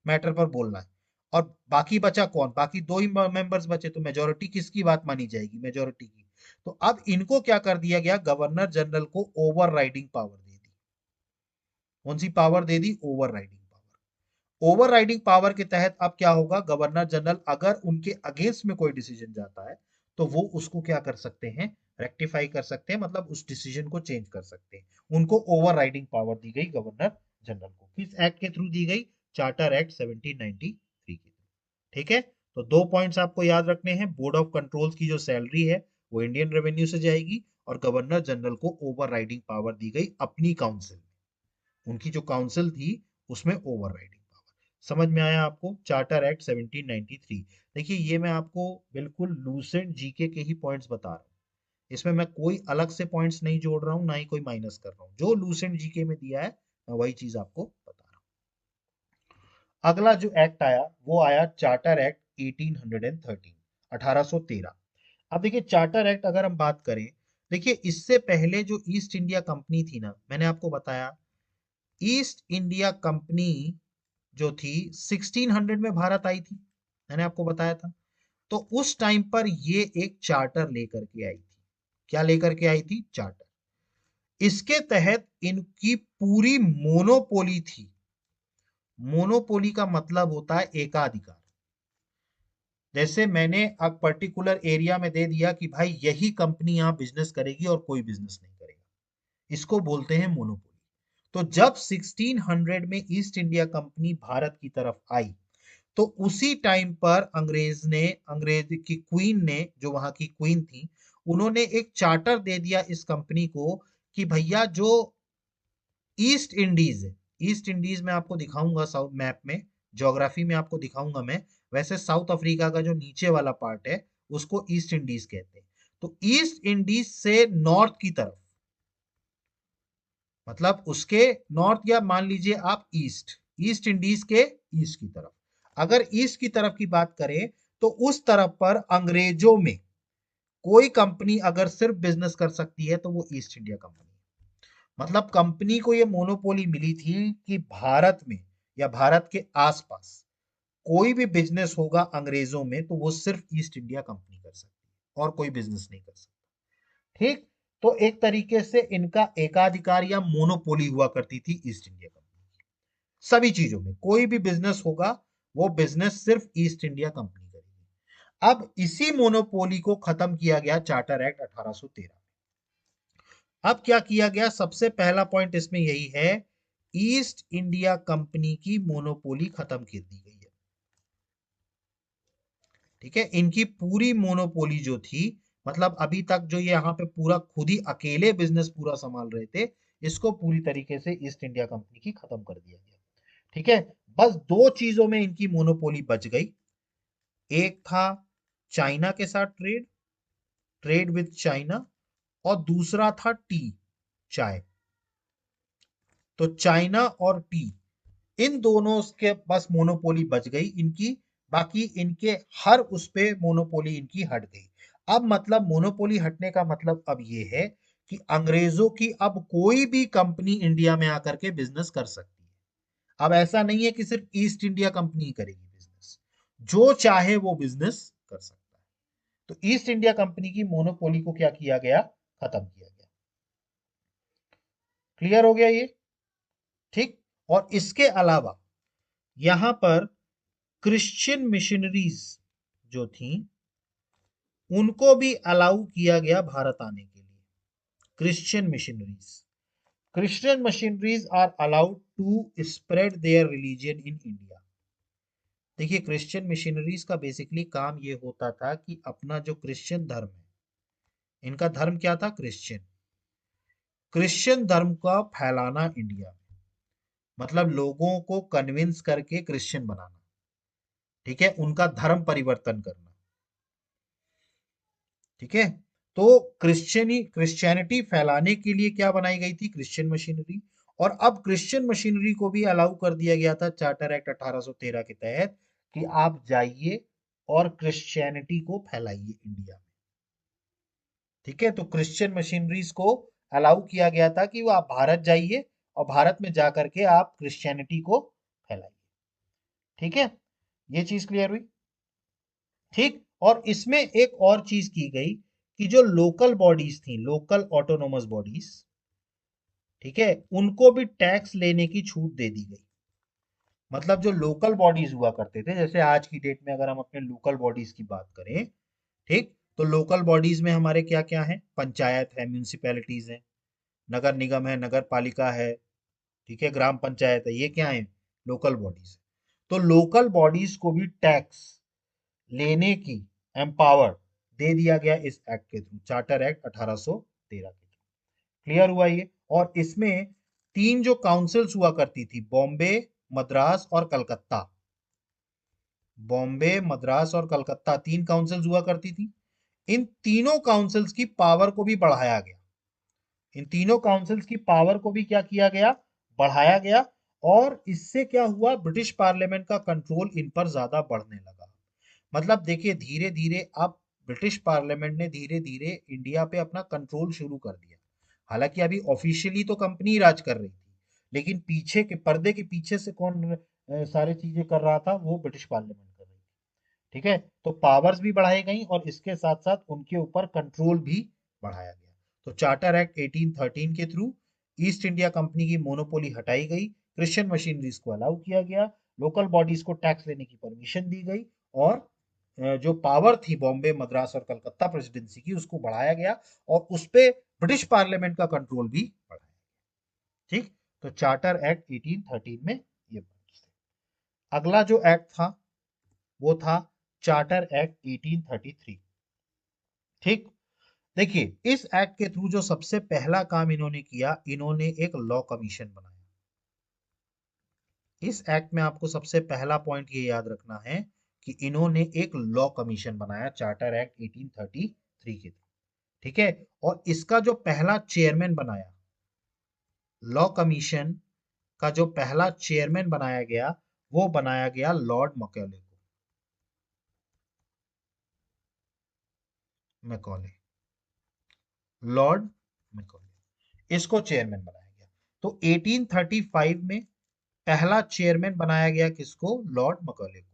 मैटर पर बोलना है, और बाकी बचा कौन? बाकी 2 ही मेंबर्स बचे, तो मेजोरिटी किसकी बात मानी जाएगी? मेजोरिटी की। तो अब इनको क्या कर दिया गया? गवर्नर जनरल को ओवर राइडिंग पावर दे दी। कौन सी पावर दे दी? Overriding power. Overriding power के तहत अब क्या होगा? गवर्नर जनरल अगर उनके अगेंस्ट में कोई डिसीजन जाता है तो वो उसको क्या कर सकते हैं? रेक्टिफाई कर सकते हैं, मतलब उस डिसीजन को चेंज कर सकते हैं। उनको ओवर राइडिंग पावर दी गई गवर्नर जनरल को। किस एक्ट के थ्रू दी गई? चार्टर एक्ट 1793 के थ्रू। ठीक है, तो 2 पॉइंट्स आपको याद रखने हैं। बोर्ड ऑफ कंट्रोल्स की जो सैलरी है वो इंडियन रेवेन्यू से जाएगी, और गवर्नर जनरल को ओवर राइडिंग पावर दी गई अपनी काउंसिल, उनकी जो काउंसिल थी उसमें ओवर राइडिंग। समझ में आया आपको? Charter act 1793। देखिए ये मैं आपको बिल्कुल लूसेंट जीके के ही पॉइंट्स बता रहा हूँ, इसमें मैं कोई अलग से पॉइंट्स नहीं जोड़ रहा हूँ, ना ही कोई माइनस कर रहा हूँ, जो लूसेंट जीके में दिया है मैं वही चीज आपको बता रहा हूँ। अगला जो एक्ट आया वो आया चार्टर एक्ट 1813, 1813। अब देखिए चार्टर एक्ट अगर हम बात करें, देखिए इससे पहले जो ईस्ट इंडिया कंपनी थी ना, मैंने आपको बताया ईस्ट इंडिया कंपनी जो थी 1600 में भारत आई थी, मैंने आपको बताया था। तो उस टाइम पर ये एक चार्टर लेकर के आई थी। क्या लेकर के आई थी? चार्टर। इसके तहत इनकी पूरी मोनोपोली थी। मोनोपोली का मतलब होता है एकाधिकार। जैसे मैंने अब पर्टिकुलर एरिया में दे दिया कि भाई यही कंपनी यहां बिजनेस करेगी और कोई बिजनेस नहीं करेगा, इसको बोलते हैं मोनोपोली। तो जब 1600 में ईस्ट इंडिया कंपनी भारत की तरफ आई, तो उसी टाइम पर अंग्रेज की क्वीन ने, जो वहां की क्वीन थी, उन्होंने एक चार्टर दे दिया इस कंपनी को कि भैया जो ईस्ट इंडीज है, ईस्ट इंडीज में आपको दिखाऊंगा साउथ मैप में, ज्योग्राफी में आपको दिखाऊंगा मैं। वैसे साउथ अफ्रीका का जो नीचे वाला पार्ट है उसको ईस्ट इंडीज कहते हैं। तो ईस्ट इंडीज से नॉर्थ की तरफ, मतलब उसके नॉर्थ, या मान लीजिए आप ईस्ट, ईस्ट इंडीज के ईस्ट की तरफ, अगर ईस्ट की तरफ की बात करें तो उस तरफ पर अंग्रेजों में कोई कंपनी अगर सिर्फ बिजनेस कर सकती है तो वो ईस्ट इंडिया कंपनी है। मतलब कंपनी को ये मोनोपोली मिली थी कि भारत में या भारत के आसपास कोई भी बिजनेस होगा अंग्रेजों में तो वो सिर्फ ईस्ट इंडिया कंपनी कर सकती है और कोई बिजनेस नहीं कर सकता। ठीक। तो एक तरीके से इनका एकाधिकार या मोनोपोली हुआ करती थी ईस्ट इंडिया कंपनी। सभी चीजों में कोई भी बिजनेस होगा वो बिजनेस सिर्फ ईस्ट इंडिया कंपनी करेगी। अब इसी मोनोपोली को खत्म किया गया चार्टर एक्ट 1813। अब क्या किया गया? सबसे पहला पॉइंट इसमें यही है, ईस्ट इंडिया कंपनी की मोनोपोली खत्म कर दी गई है। ठीक है, इनकी पूरी मोनोपोली जो थी, मतलब अभी तक जो ये यहाँ पे पूरा खुद ही अकेले बिजनेस पूरा संभाल रहे थे, इसको पूरी तरीके से ईस्ट इंडिया कंपनी की खत्म कर दिया गया। ठीक है, बस दो चीजों में इनकी मोनोपोली बच गई। एक था चाइना के साथ ट्रेड, ट्रेड विद चाइना, और दूसरा था टी, चाय। तो चाइना और टी, इन दोनों के बस मोनोपोली बच गई इनकी। बाकी इनके हर उस पे मोनोपोली इनकी हट गई। अब मतलब मोनोपोली हटने का मतलब अब ये है कि अंग्रेजों की अब कोई भी कंपनी इंडिया में आकर के बिजनेस कर सकती है। अब ऐसा नहीं है कि सिर्फ ईस्ट इंडिया कंपनी ही करेगी बिजनेस, जो चाहे वो बिजनेस कर सकता है। तो ईस्ट इंडिया कंपनी की मोनोपोली को क्या किया गया? खत्म किया गया। क्लियर हो गया ये? ठीक। और इसके अलावा यहां पर क्रिश्चियन मिशनरीज जो थी उनको भी अलाउ किया गया भारत आने के लिए। Christian missionaries, Christian missionaries are allowed to spread their religion in India. देखिए क्रिश्चियन मिशनरीज का बेसिकली काम ये होता था कि अपना जो क्रिश्चियन धर्म है, इनका धर्म क्या था? क्रिश्चियन। क्रिश्चियन धर्म का फैलाना इंडिया में, मतलब लोगों को कन्विंस करके क्रिश्चियन बनाना। ठीक है, उनका धर्म परिवर्तन करना। ठीक है, तो क्रिश्चियनिटी फैलाने के लिए क्या बनाई गई थी? Christian machinery. और अब क्रिश्चियन मशीनरी को भी अलाउ कर दिया गया था चार्टर एक्ट 1813 के तहत कि आप जाइए और क्रिश्चियनिटी को फैलाइए इंडिया में। ठीक है, तो क्रिश्चियन मशीनरीज को अलाउ किया गया था कि वो आप भारत जाइए और भारत में जाकर के आप क्रिश्चियनिटी को फैलाइए। ठीक है, ये चीज क्लियर हुई? ठीक। और इसमें एक और चीज की गई कि जो लोकल बॉडीज थी, लोकल ऑटोनोमस बॉडीज, ठीक है, उनको भी टैक्स लेने की छूट दे दी गई। मतलब जो लोकल बॉडीज हुआ करते थे, जैसे आज की डेट में अगर हम अपने लोकल बॉडीज की बात करें, ठीक, तो लोकल बॉडीज में हमारे क्या क्या है? पंचायत है, म्यूनिसिपैलिटीज है, नगर निगम है, नगर पालिका है, ठीक है, ग्राम पंचायत है, ये क्या है? Local bodies. तो लोकल बॉडीज को भी टैक्स लेने की एम्पावर दे दिया गया इस एक्ट के थ्रू, चार्टर एक्ट 1813 के थ्रू। क्लियर हुआ ये? और इसमें तीन जो काउंसिल्स हुआ करती थी, बॉम्बे, मद्रास और कलकत्ता, बॉम्बे, मद्रास और कलकत्ता, तीन काउंसिल्स हुआ करती थी। इन तीनों काउंसिल्स की पावर को भी बढ़ाया गया। इन तीनों काउंसिल्स की पावर को भी क्या किया गया, बढ़ाया गया। और इससे क्या हुआ, ब्रिटिश पार्लियामेंट का कंट्रोल इन पर ज्यादा बढ़ने लगा। मतलब देखिए धीरे धीरे अब ब्रिटिश पार्लियामेंट ने धीरे धीरे इंडिया पे अपना कंट्रोल शुरू कर दिया। हालांकि अभी ऑफिशियली तो कंपनी राज कर रही थी, लेकिन पीछे के पर्दे के पीछे से कौन सारी चीजें कर रहा था, वो ब्रिटिश पार्लियामेंट कर रही थी। ठीक है, तो पावर्स भी बढ़ाई गई और इसके साथ साथ उनके ऊपर कंट्रोल भी बढ़ाया गया। तो चार्टर एक्ट 1813 के थ्रू ईस्ट इंडिया कंपनी की मोनोपोली हटाई गई, क्रिश्चियन मशीनरीज को अलाउ किया गया, लोकल बॉडीज को टैक्स लेने की परमिशन दी गई, और जो पावर थी बॉम्बे, मद्रास और कलकत्ता प्रेसिडेंसी की, उसको बढ़ाया गया और उस पे ब्रिटिश पार्लियामेंट का कंट्रोल भी बढ़ाया। ठीक, तो चार्टर एक्ट 1813 में ये बात थी। अगला जो एक्ट था वो था चार्टर एक्ट 1833। ठीक, देखिए इस एक्ट के थ्रू जो सबसे पहला काम इन्होंने किया, इन्होंने एक लॉ कमीशन बनाया। इस एक्ट में आपको सबसे पहला पॉइंट ये याद रखना है कि इन्होंने एक लॉ कमीशन बनाया चार्टर एक्ट 1833 के थ्रू। ठीक है, और इसका जो पहला चेयरमैन बनाया, लॉ कमीशन का जो पहला चेयरमैन बनाया गया, वो बनाया गया लॉर्ड मैकॉले को। मैकॉले, लॉर्ड मैकॉले, इसको चेयरमैन बनाया गया। तो 1835 में पहला चेयरमैन बनाया गया किसको, लॉर्ड मैकॉले को।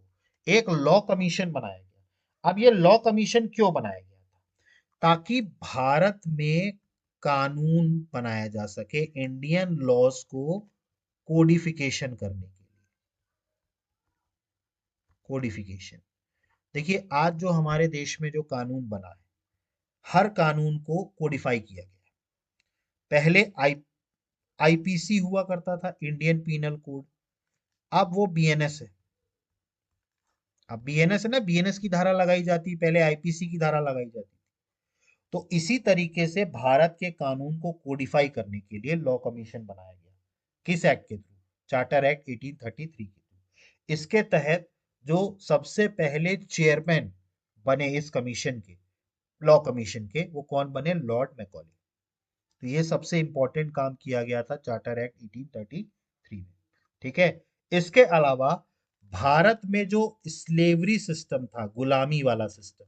एक लॉ कमीशन बनाया गया। अब ये लॉ कमीशन क्यों बनाया गया था, ताकि भारत में कानून बनाया जा सके, इंडियन लॉज को कोडिफिकेशन करने के लिए। कोडिफिकेशन, देखिए आज जो हमारे देश में जो कानून बना है, हर कानून को कोडिफाई किया गया है। पहले आईपीसी हुआ करता था, इंडियन पीनल कोड, अब वो बीएनएस है। अब बीएनएस है ना, बीएनएस की धारा लगाई जाती है, पहले आईपीसी की धारा लगाई जाती है। तो इसी तरीके से भारत के कानून को कोडिफाई करने के लिए लॉ कमीशन बनाया गया। किस एक्ट के थ्रू, चार्टर एक्ट 1833 के थ्रू। इसके तहत जो सबसे पहले चेयरमैन बने इस कमीशन के, लॉ कमीशन के, वो कौन बने, लॉर्ड मैकॉले। तो ये सबसे इंपॉर्टेंट काम किया गया था चार्टर एक्ट 1833 में। ठीक है, इसके अलावा भारत में जो स्लेवरी सिस्टम था, गुलामी वाला सिस्टम,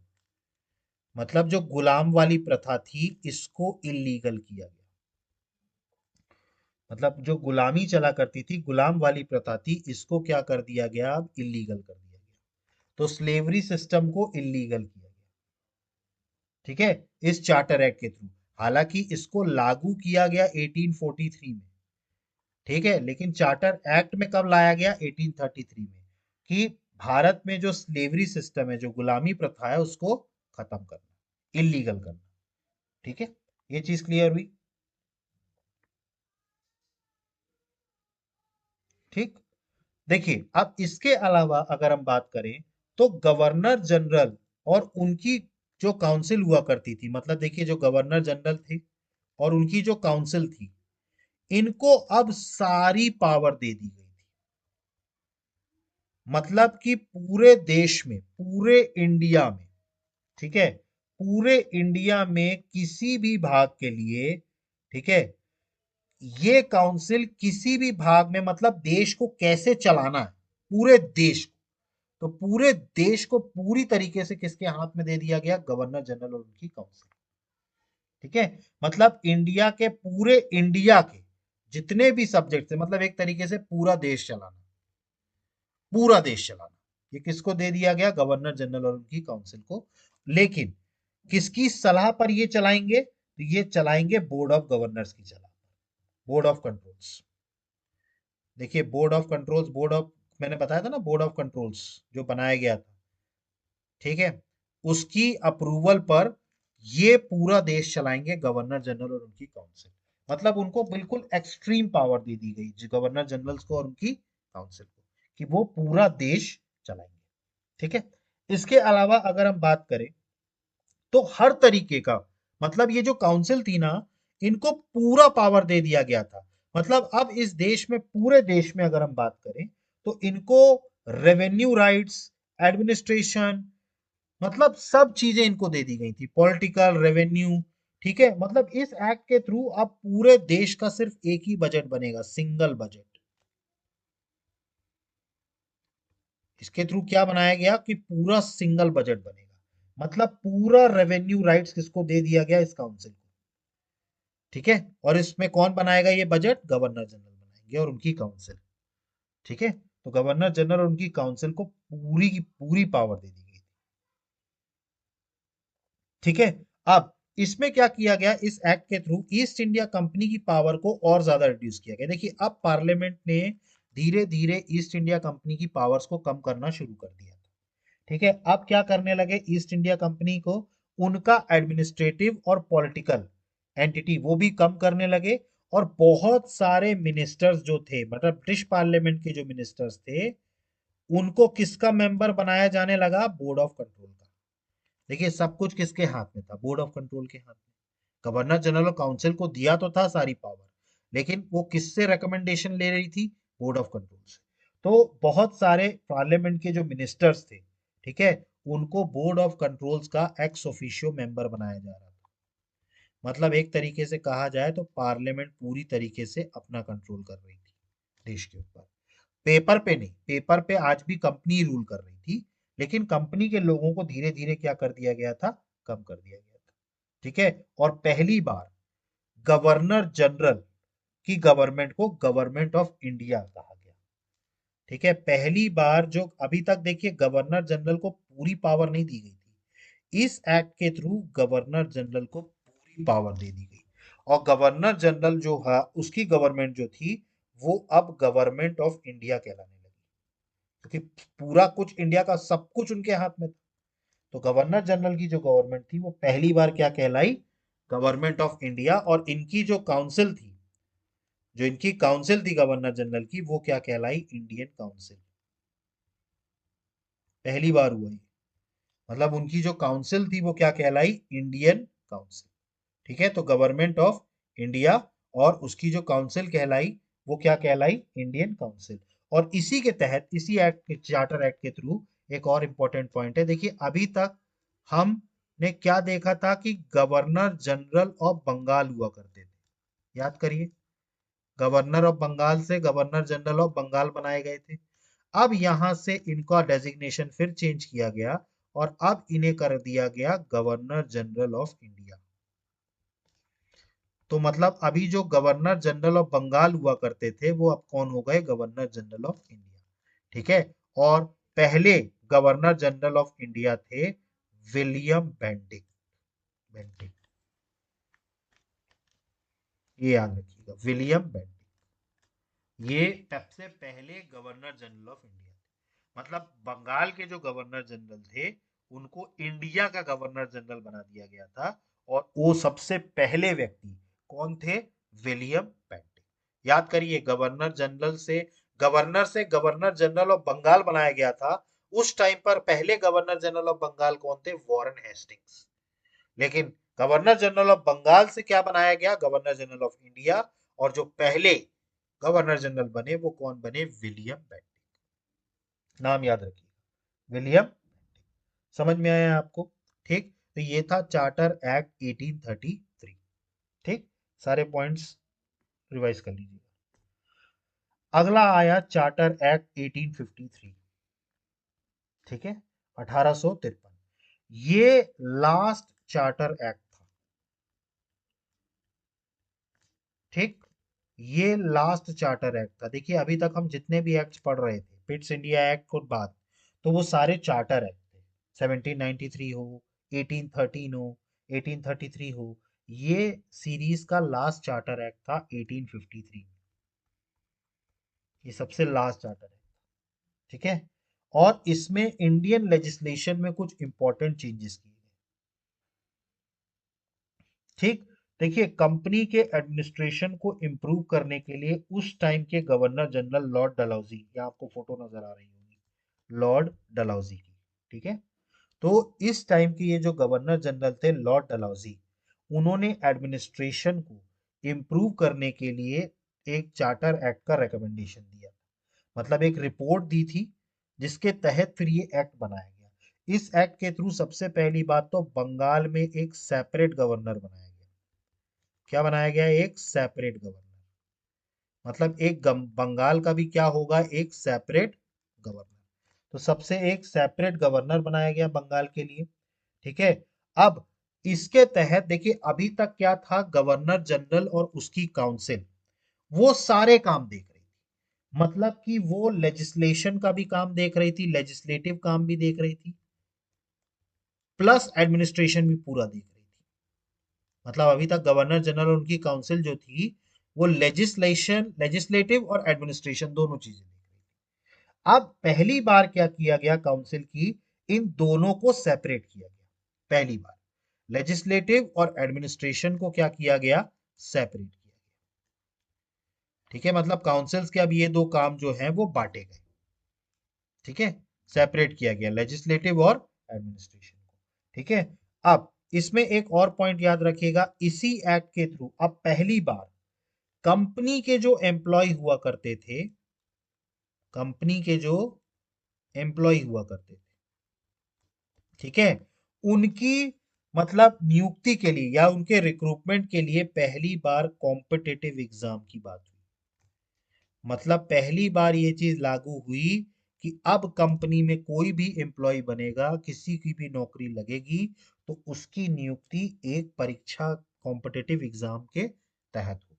मतलब जो गुलाम वाली प्रथा थी, इसको इलीगल किया गया। मतलब जो गुलामी चला करती थी, गुलाम वाली प्रथा थी, इसको क्या कर दिया गया, अब इलीगल कर दिया गया। तो स्लेवरी सिस्टम को इलीगल किया गया। ठीक है, इस चार्टर एक्ट के थ्रू। हालांकि इसको लागू किया गया 1843 में। ठीक है, लेकिन चार्टर एक्ट में कब लाया गया, 1833 में, कि भारत में जो स्लेवरी सिस्टम है, जो गुलामी प्रथा है, उसको खत्म करना, इलीगल करना। ठीक है, ये चीज क्लियर हुई। ठीक, देखिए अब इसके अलावा अगर हम बात करें, तो गवर्नर जनरल और उनकी जो काउंसिल हुआ करती थी, मतलब देखिए जो गवर्नर जनरल थे और उनकी जो काउंसिल थी, इनको अब सारी पावर दे दी गई थी। मतलब कि पूरे देश में, पूरे इंडिया में, ठीक है, पूरे इंडिया में किसी भी भाग के लिए, ठीक है, ये काउंसिल किसी भी भाग में, मतलब देश को कैसे चलाना है, पूरे देश को, तो पूरे देश को पूरी तरीके से किसके हाथ में दे दिया गया, गवर्नर जनरल और उनकी काउंसिल। ठीक है, मतलब इंडिया के, पूरे इंडिया के जितने भी सब्जेक्ट थे, मतलब एक तरीके से पूरा देश चलाना, पूरा देश चलाना, ये किसको दे दिया गया, गवर्नर जनरल और उनकी काउंसिल को। लेकिन किसकी सलाह पर ये चलाएंगे, तो ये चलाएंगे बोर्ड ऑफ गवर्नर्स की सलाह, बोर्ड ऑफ कंट्रोल्स। देखिए board of controls, board of, मैंने बताया था ना, बोर्ड ऑफ कंट्रोल्स जो बनाया गया था, ठीक है, उसकी अप्रूवल पर ये पूरा देश चलाएंगे गवर्नर जनरल और उनकी काउंसिल। मतलब उनको बिल्कुल एक्सट्रीम पावर दे दी गई, गवर्नर जनरल्स को और उनकी काउंसिल को, कि वो पूरा देश चलाएंगे। ठीक है, इसके अलावा अगर हम बात करें, तो हर तरीके का, मतलब ये जो काउंसिल थी ना, इनको पूरा पावर दे दिया गया था। मतलब अब इस देश में, पूरे देश में अगर हम बात करें, तो इनको रेवेन्यू राइट्स, एडमिनिस्ट्रेशन, मतलब सब चीजें इनको दे दी गई थी, पॉलिटिकल रेवेन्यू। ठीक है, मतलब इस एक्ट के थ्रू अब पूरे देश का सिर्फ एक ही बजट बनेगा, सिंगल बजट। इसके थ्रू क्या बनाया गया कि पूरा सिंगल बजट बनेगा, मतलब पूरा रेवेन्यू राइट्स किसको दे दिया गया, इस काउंसिल को। ठीक है, और इसमें कौन बनाएगा ये बजट, गवर्नर जनरल बनाएंगे और उनकी काउंसिल। ठीक है, तो गवर्नर जनरल और उनकी काउंसिल को पूरी की पूरी पावर दे दी गई। ठीक है, अब इसमें क्या किया गया, इस एक्ट के थ्रू ईस्ट इंडिया कंपनी की पावर को और ज्यादा रिड्यूस किया गया। देखिए, अब पार्लियामेंट ने धीरे धीरे ईस्ट इंडिया कंपनी की पावर्स को कम करना शुरू कर दिया। ठीक है, अब क्या करने लगे ईस्ट इंडिया कंपनी को, उनका एडमिनिस्ट्रेटिव और पॉलिटिकल एंटिटी वो भी कम करने लगे। और बहुत सारे मिनिस्टर्स जो थे, मतलब ब्रिटिश पार्लियामेंट के जो मिनिस्टर्स थे, उनको किसका मेंबर बनाया जाने लगा, बोर्ड ऑफ कंट्रोल का। देखिए, सब कुछ किसके हाथ में था, बोर्ड ऑफ कंट्रोल के हाथ में। गवर्नर जनरल काउंसिल को दिया तो था सारी पावर, लेकिन वो किससे रिकमेंडेशन ले रही थी, बोर्ड ऑफ कंट्रोल से। तो बहुत सारे पार्लियामेंट के जो मिनिस्टर्स थे, ठीक है, उनको बोर्ड ऑफ कंट्रोल्स का एक्स ऑफिशियो मेंबर बनाया जा रहा था। मतलब एक तरीके से कहा जाए तो पार्लियामेंट पूरी तरीके से अपना कंट्रोल कर रही थी देश के ऊपर। पेपर पे नहीं, पेपर पे आज भी कंपनी रूल कर रही थी, लेकिन कंपनी के लोगों को धीरे धीरे क्या कर दिया गया था, कम कर दिया गया था। ठीक है, और पहली बार गवर्नर जनरल की गवर्नमेंट को गवर्नमेंट ऑफ इंडिया कहा गया। ठीक है, पहली बार जो, अभी तक देखिए गवर्नर जनरल को पूरी पावर नहीं दी गई थी, इस एक्ट के थ्रू गवर्नर जनरल को पूरी पावर दे दी गई। और गवर्नर जनरल जो है, उसकी गवर्नमेंट जो थी, वो अब गवर्नमेंट ऑफ इंडिया कहलाने लगी, क्योंकि पूरा कुछ इंडिया का सब कुछ उनके हाथ में था। तो गवर्नर जनरल की जो गवर्नमेंट थी, वो पहली बार क्या कहलाई, गवर्नमेंट ऑफ इंडिया। और इनकी जो काउंसिल थी, जो इनकी काउंसिल थी गवर्नर जनरल की, वो क्या कहलाई, इंडियन काउंसिल। पहली बार हुआ ये, मतलब उनकी जो काउंसिल थी वो क्या कहलाई, इंडियन काउंसिल। ठीक है, तो गवर्नमेंट ऑफ इंडिया और उसकी जो काउंसिल कहलाई, वो क्या कहलाई, इंडियन काउंसिल। और इसी के तहत, इसी एक्ट के, चार्टर एक्ट के थ्रू, एक और इंपॉर्टेंट पॉइंट है। देखिए, अभी तक हमने क्या देखा था कि गवर्नर जनरल ऑफ बंगाल हुआ करते थे, याद करिए, गवर्नर ऑफ बंगाल से गवर्नर जनरल ऑफ बंगाल बनाए गए थे। अब यहां से इनका डेजिग्नेशन फिर चेंज किया गया, और अब इन्हें कर दिया गया गवर्नर जनरल ऑफ इंडिया। तो मतलब अभी जो गवर्नर जनरल ऑफ बंगाल हुआ करते थे, वो अब कौन हो गए, गवर्नर जनरल ऑफ इंडिया। ठीक है, और पहले गवर्नर जनरल ऑफ इंडिया थे विलियम बेंटिक। बेंटिक, ये याद रखिएगा, विलियम बेंटिक, ये सबसे पहले गवर्नर जनरल ऑफ इंडिया थे। मतलब बंगाल के जो गवर्नर जनरल थे, उनको इंडिया का गवर्नर जनरल बना दिया गया था। और वो सबसे पहले व्यक्ति कौन थे, विलियम बेंटिक। याद करिए, गवर्नर से गवर्नर जनरल ऑफ बंगाल बनाया गया था। उस टाइम पर पहले गवर्नर जनरल ऑफ बंगाल कौन थे, वॉरेन हेस्टिंग्स। लेकिन गवर्नर जनरल ऑफ बंगाल से क्या बनाया गया, गवर्नर जनरल ऑफ इंडिया। और जो पहले गवर्नर जनरल बने, वो कौन बने, विलियम बेंटिक। नाम याद रखिए, विलियम। समझ में आया आपको, ठीक। तो ये था चार्टर एक्ट 1833। ठीक, सारे पॉइंट्स रिवाइज कर लीजिए। अगला आया चार्टर एक्ट 1853। ठीक है, 1853, ये लास्ट चार्टर एक्ट था। ठीक, ये लास्ट चार्टर एक्ट था। देखिए, अभी तक हम जितने भी एक्ट पढ़ रहे थे, पिट्स इंडिया एक्ट को बाद, तो वो सारे चार्टर एक्ट थे। 1793 हो, 1813 हो, 1833 हो, ये सीरीज का लास्ट चार्टर एक्ट था 1853। ये सबसे लास्ट चार्टर एक्ट। ठीक है, और इसमें इंडियन लेजिस्लेशन में कुछ इंपॉर्टेंट चेंजेस किए गए। ठीक, देखिए, कंपनी के एडमिनिस्ट्रेशन को इम्प्रूव करने के लिए उस टाइम के गवर्नर जनरल लॉर्ड डलहौजी, यहाँ आपको फोटो नजर आ रही होगी, लॉर्ड डलहौजी की। ठीक है, तो इस टाइम के ये जो गवर्नर जनरल थे, लॉर्ड डलहौजी, उन्होंने एडमिनिस्ट्रेशन को इम्प्रूव करने के लिए एक चार्टर एक्ट का रिकमेंडेशन दिया, मतलब एक रिपोर्ट दी थी जिसके तहत फिर ये एक्ट बनाया गया। इस एक्ट के थ्रू सबसे पहली बात तो बंगाल में एक सेपरेट गवर्नर बनाया गया। क्या बनाया गया? एक सेपरेट गवर्नर, मतलब एक बंगाल का भी क्या होगा? एक सेपरेट गवर्नर। तो सबसे एक सेपरेट गवर्नर बनाया गया बंगाल के लिए। ठीक है। अब इसके तहत देखिए, अभी तक क्या था, गवर्नर जनरल और उसकी काउंसिल वो सारे काम देख रही थी, मतलब कि वो लेजिस्लेशन का भी काम देख रही थी, लेजिस्लेटिव काम भी देख रही थी, प्लस एडमिनिस्ट्रेशन भी पूरा देख रही थी। मतलब अभी तक गवर्नर जनरल और उनकी काउंसिल जो थी वो लेजिस्लेटिव और एडमिनिस्ट्रेशन दोनों चीजें देख रही थी। अब पहली बार क्या किया गया काउंसिल की, इन दोनों को सेपरेट किया गया। पहली बार लेजिस्लेटिव और एडमिनिस्ट्रेशन को क्या किया गया? सेपरेट किया गया। ठीक है, मतलब काउंसिल्स के अब ये दो काम जो हैं वो बांटे गए। ठीक है, सेपरेट किया गया लेजिस्लेटिव और एडमिनिस्ट्रेशन को। ठीक है। अब इसमें एक और पॉइंट याद रखिएगा, इसी एक्ट के थ्रू अब पहली बार कंपनी के जो एम्प्लॉय हुआ करते थे, कंपनी के जो एम्प्लॉय हुआ करते थे, ठीक है, उनकी मतलब नियुक्ति के लिए या उनके रिक्रूटमेंट के लिए पहली बार कॉम्पिटिटिव एग्जाम की बात हुई। मतलब पहली बार ये चीज लागू हुई कि अब कंपनी में कोई भी एम्प्लॉय बनेगा, किसी की भी नौकरी लगेगी, तो उसकी नियुक्ति एक परीक्षा कॉम्पिटिटिव एग्जाम के तहत होगी।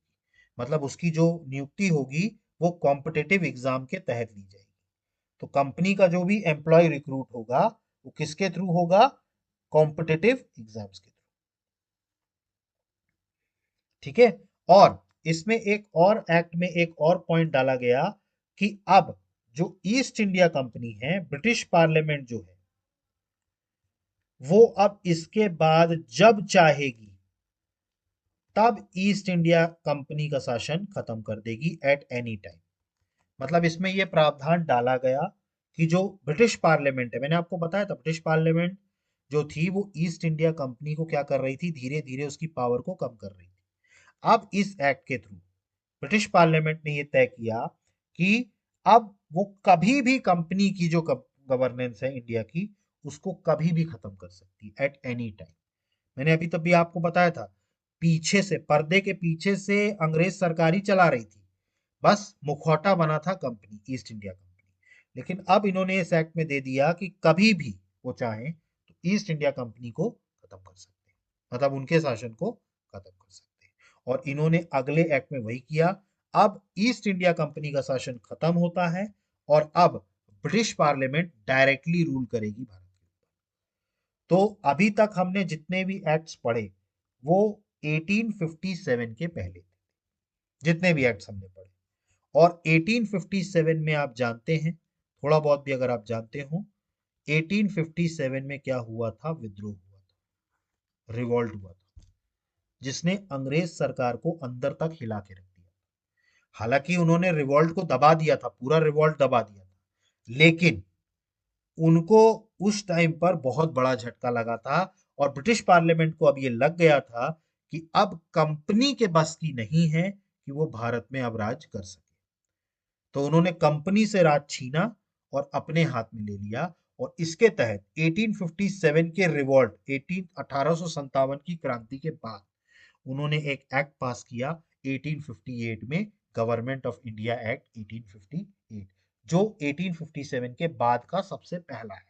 मतलब उसकी जो नियुक्ति होगी वो कॉम्पिटिटिव एग्जाम के तहत ली जाएगी। तो कंपनी का जो भी एम्प्लॉय रिक्रूट होगा वो किसके थ्रू होगा? कॉम्पिटिटिव एग्जाम्स के थ्रू। ठीक है। और इसमें एक और एक्ट में एक और पॉइंट डाला गया कि अब जो ईस्ट इंडिया कंपनी है, ब्रिटिश पार्लियामेंट जो है, वो अब इसके बाद जब चाहेगी तब ईस्ट इंडिया कंपनी का शासन खत्म कर देगी एट एनी टाइम। मतलब इसमें यह प्रावधान डाला गया कि जो ब्रिटिश पार्लियामेंट है, मैंने आपको बताया था ब्रिटिश पार्लियामेंट जो थी वो ईस्ट इंडिया कंपनी को क्या कर रही थी? धीरे धीरे उसकी पावर को कम कर रही थी। अब इस एक्ट के थ्रू ब्रिटिश पार्लियामेंट ने यह तय किया कि अब वो कभी भी कंपनी की जो गवर्नेंस है इंडिया की, उसको कभी भी खत्म कर सकती है एट एनी टाइम। मैंने अभी तब भी आपको बताया था, पीछे से, पर्दे के पीछे से अंग्रेज सरकारी चला रही थी, बस मुखौटा बना था कंपनी, ईस्ट इंडिया कंपनी। लेकिन अब इन्होंने इस एक्ट में दे दिया कि कभी भी वो चाहें तो ईस्ट इंडिया कंपनी को खत्म कर सकते हैं, मतलब उनके शासन को खत्म कर सकते हैं। और इन्होंने अगले एक्ट में वही किया। अब ईस्ट इंडिया कंपनी का शासन खत्म होता है और अब ब्रिटिश पार्लियामेंट डायरेक्टली रूल करेगी भारत के ऊपर। तो अभी तक हमने जितने भी एक्ट्स पढ़े वो 1857 के पहले थे, जितने भी एक्ट्स हमने पढ़े। और 1857 में आप जानते हैं, थोड़ा बहुत भी अगर आप जानते हो, 1857 में क्या हुआ था? विद्रोह हुआ था, रिवॉल्ट हुआ था, जिसने अंग्रेज सरकार को अंदर तक हिला के रख दिया। हालांकि उन्होंने रिवॉल्ट को दबा दिया था, पूरा रिवॉल्ट दबा दिया था, लेकिन उनको उस टाइम पर बहुत बड़ा झटका लगा था और ब्रिटिश पार्लियामेंट को अब ये लग गया था कि अब कंपनी के बस की नहीं है कि वो भारत में अब राज कर सके। तो उन्होंने कंपनी से राज छीना और अपने हाथ में ले लिया। और इसके तहत 1857 के रिवॉल्ट, 1857 की क्रांति के बाद उन्होंने एक एक्ट पास किया 1858 में, गवर्नमेंट ऑफ इंडिया एक्ट 1858, जो 1857 के बाद का सबसे पहला है।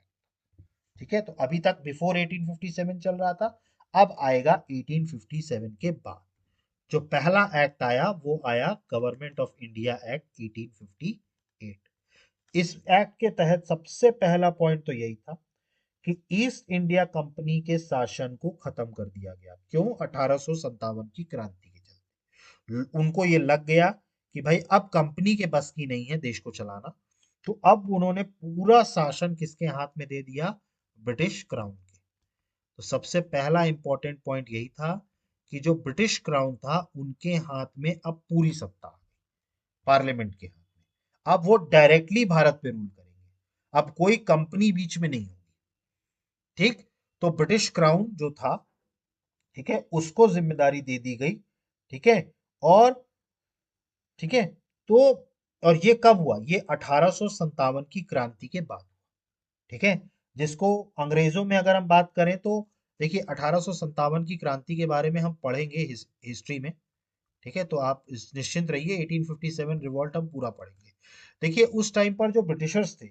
ठीक है, तो अभी तक बिफोर 1857 चल रहा था, अब आएगा 1857 के बाद। जो पहला एक्ट आया वो आया गवर्नमेंट ऑफ इंडिया एक्ट 1858। इस एक्ट के तहत सबसे पहला पॉइंट तो यही था कि ईस्ट इंडिया कंपनी के शासन को खत्म कर दिया गया। क्यों? 1857 की क्रांति के चलते उनको ये लग गया कि भाई अब कंपनी के बस की नहीं है देश को चलाना। तो अब उन्होंने पूरा शासन किसके हाथ में दे दिया? ब्रिटिश क्राउन के। तो सबसे पहला इंपॉर्टेंट पॉइंट यही था कि जो ब्रिटिश क्राउन था उनके हाथ में अब पूरी सत्ता, पार्लियामेंट के हाथ में। अब वो डायरेक्टली भारत पे रूल करेंगे, अब कोई कंपनी बीच में नहीं होगी। ठीक। तो ब्रिटिश क्राउन जो था, ठीक है, उसको जिम्मेदारी दे दी गई। ठीक है। और ठीक है। तो और ये कब हुआ, ये 1857 की क्रांति के बाद। ठीक है। जिसको अंग्रेजों में अगर हम बात करें तो देखिए 1857 की क्रांति के बारे में हम पढ़ेंगे हिस्ट्री में। ठीक है, तो आप निश्चिंत रहिए, 1857 रिवॉल्ट हम पूरा पढ़ेंगे। देखिए उस टाइम पर जो ब्रिटिशर्स थे,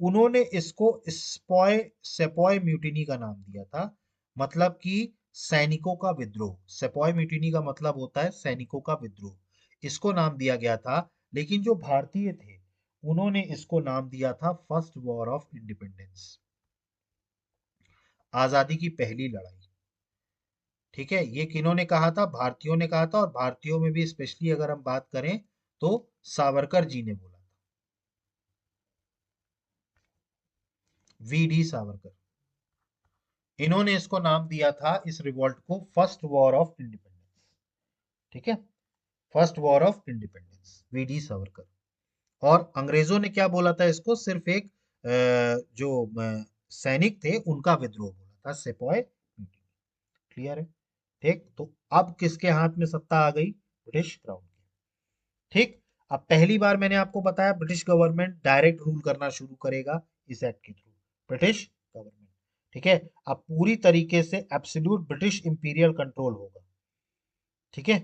उन्होंने इसको स्पॉय सेपॉय म्यूटिनी का नाम दिया था। मतलब कि सैनिकों का विद्रोह। सेपॉय म्यूटिनी का मतलब होता है सैनिकों का विद्रोह, इसको नाम दिया गया था। लेकिन जो भारतीय थे, उन्होंने इसको नाम दिया था फर्स्ट वॉर ऑफ इंडिपेंडेंस, आजादी की पहली लड़ाई। ठीक है, ये किन्होंने कहा था, भारतीयों ने कहा था, और भारतीयों में भी स्पेशली अगर हम बात करें तो सावरकर जी ने बोला था, वी डी सावरकर। इन्होंने इसको नाम दिया था, इस रिवॉल्ट को, फर्स्ट वॉर ऑफ इंडिपेंडेंस। ठीक है, first war of independence, V D Savarkar. और अंग्रेजों ने क्या बोला था इसको, सिर्फ एक जो सैनिक थे उनका विद्रोह बोला था, सेपॉय। क्लियर है। ठीक, तो अब किसके हाथ में सत्ता आ गई, ब्रिटिश क्राउन के। ठीक। अब पहली बार मैंने आपको बताया ब्रिटिश गवर्नमेंट डायरेक्ट रूल करना शुरू करेगा इस एक्ट के थ्रू, ब्रिटिश गवर्नमेंट। ठीक है। अब पूरी तरीके से एब्सोल्यूट ब्रिटिश इंपीरियल कंट्रोल होगा। ठीक है,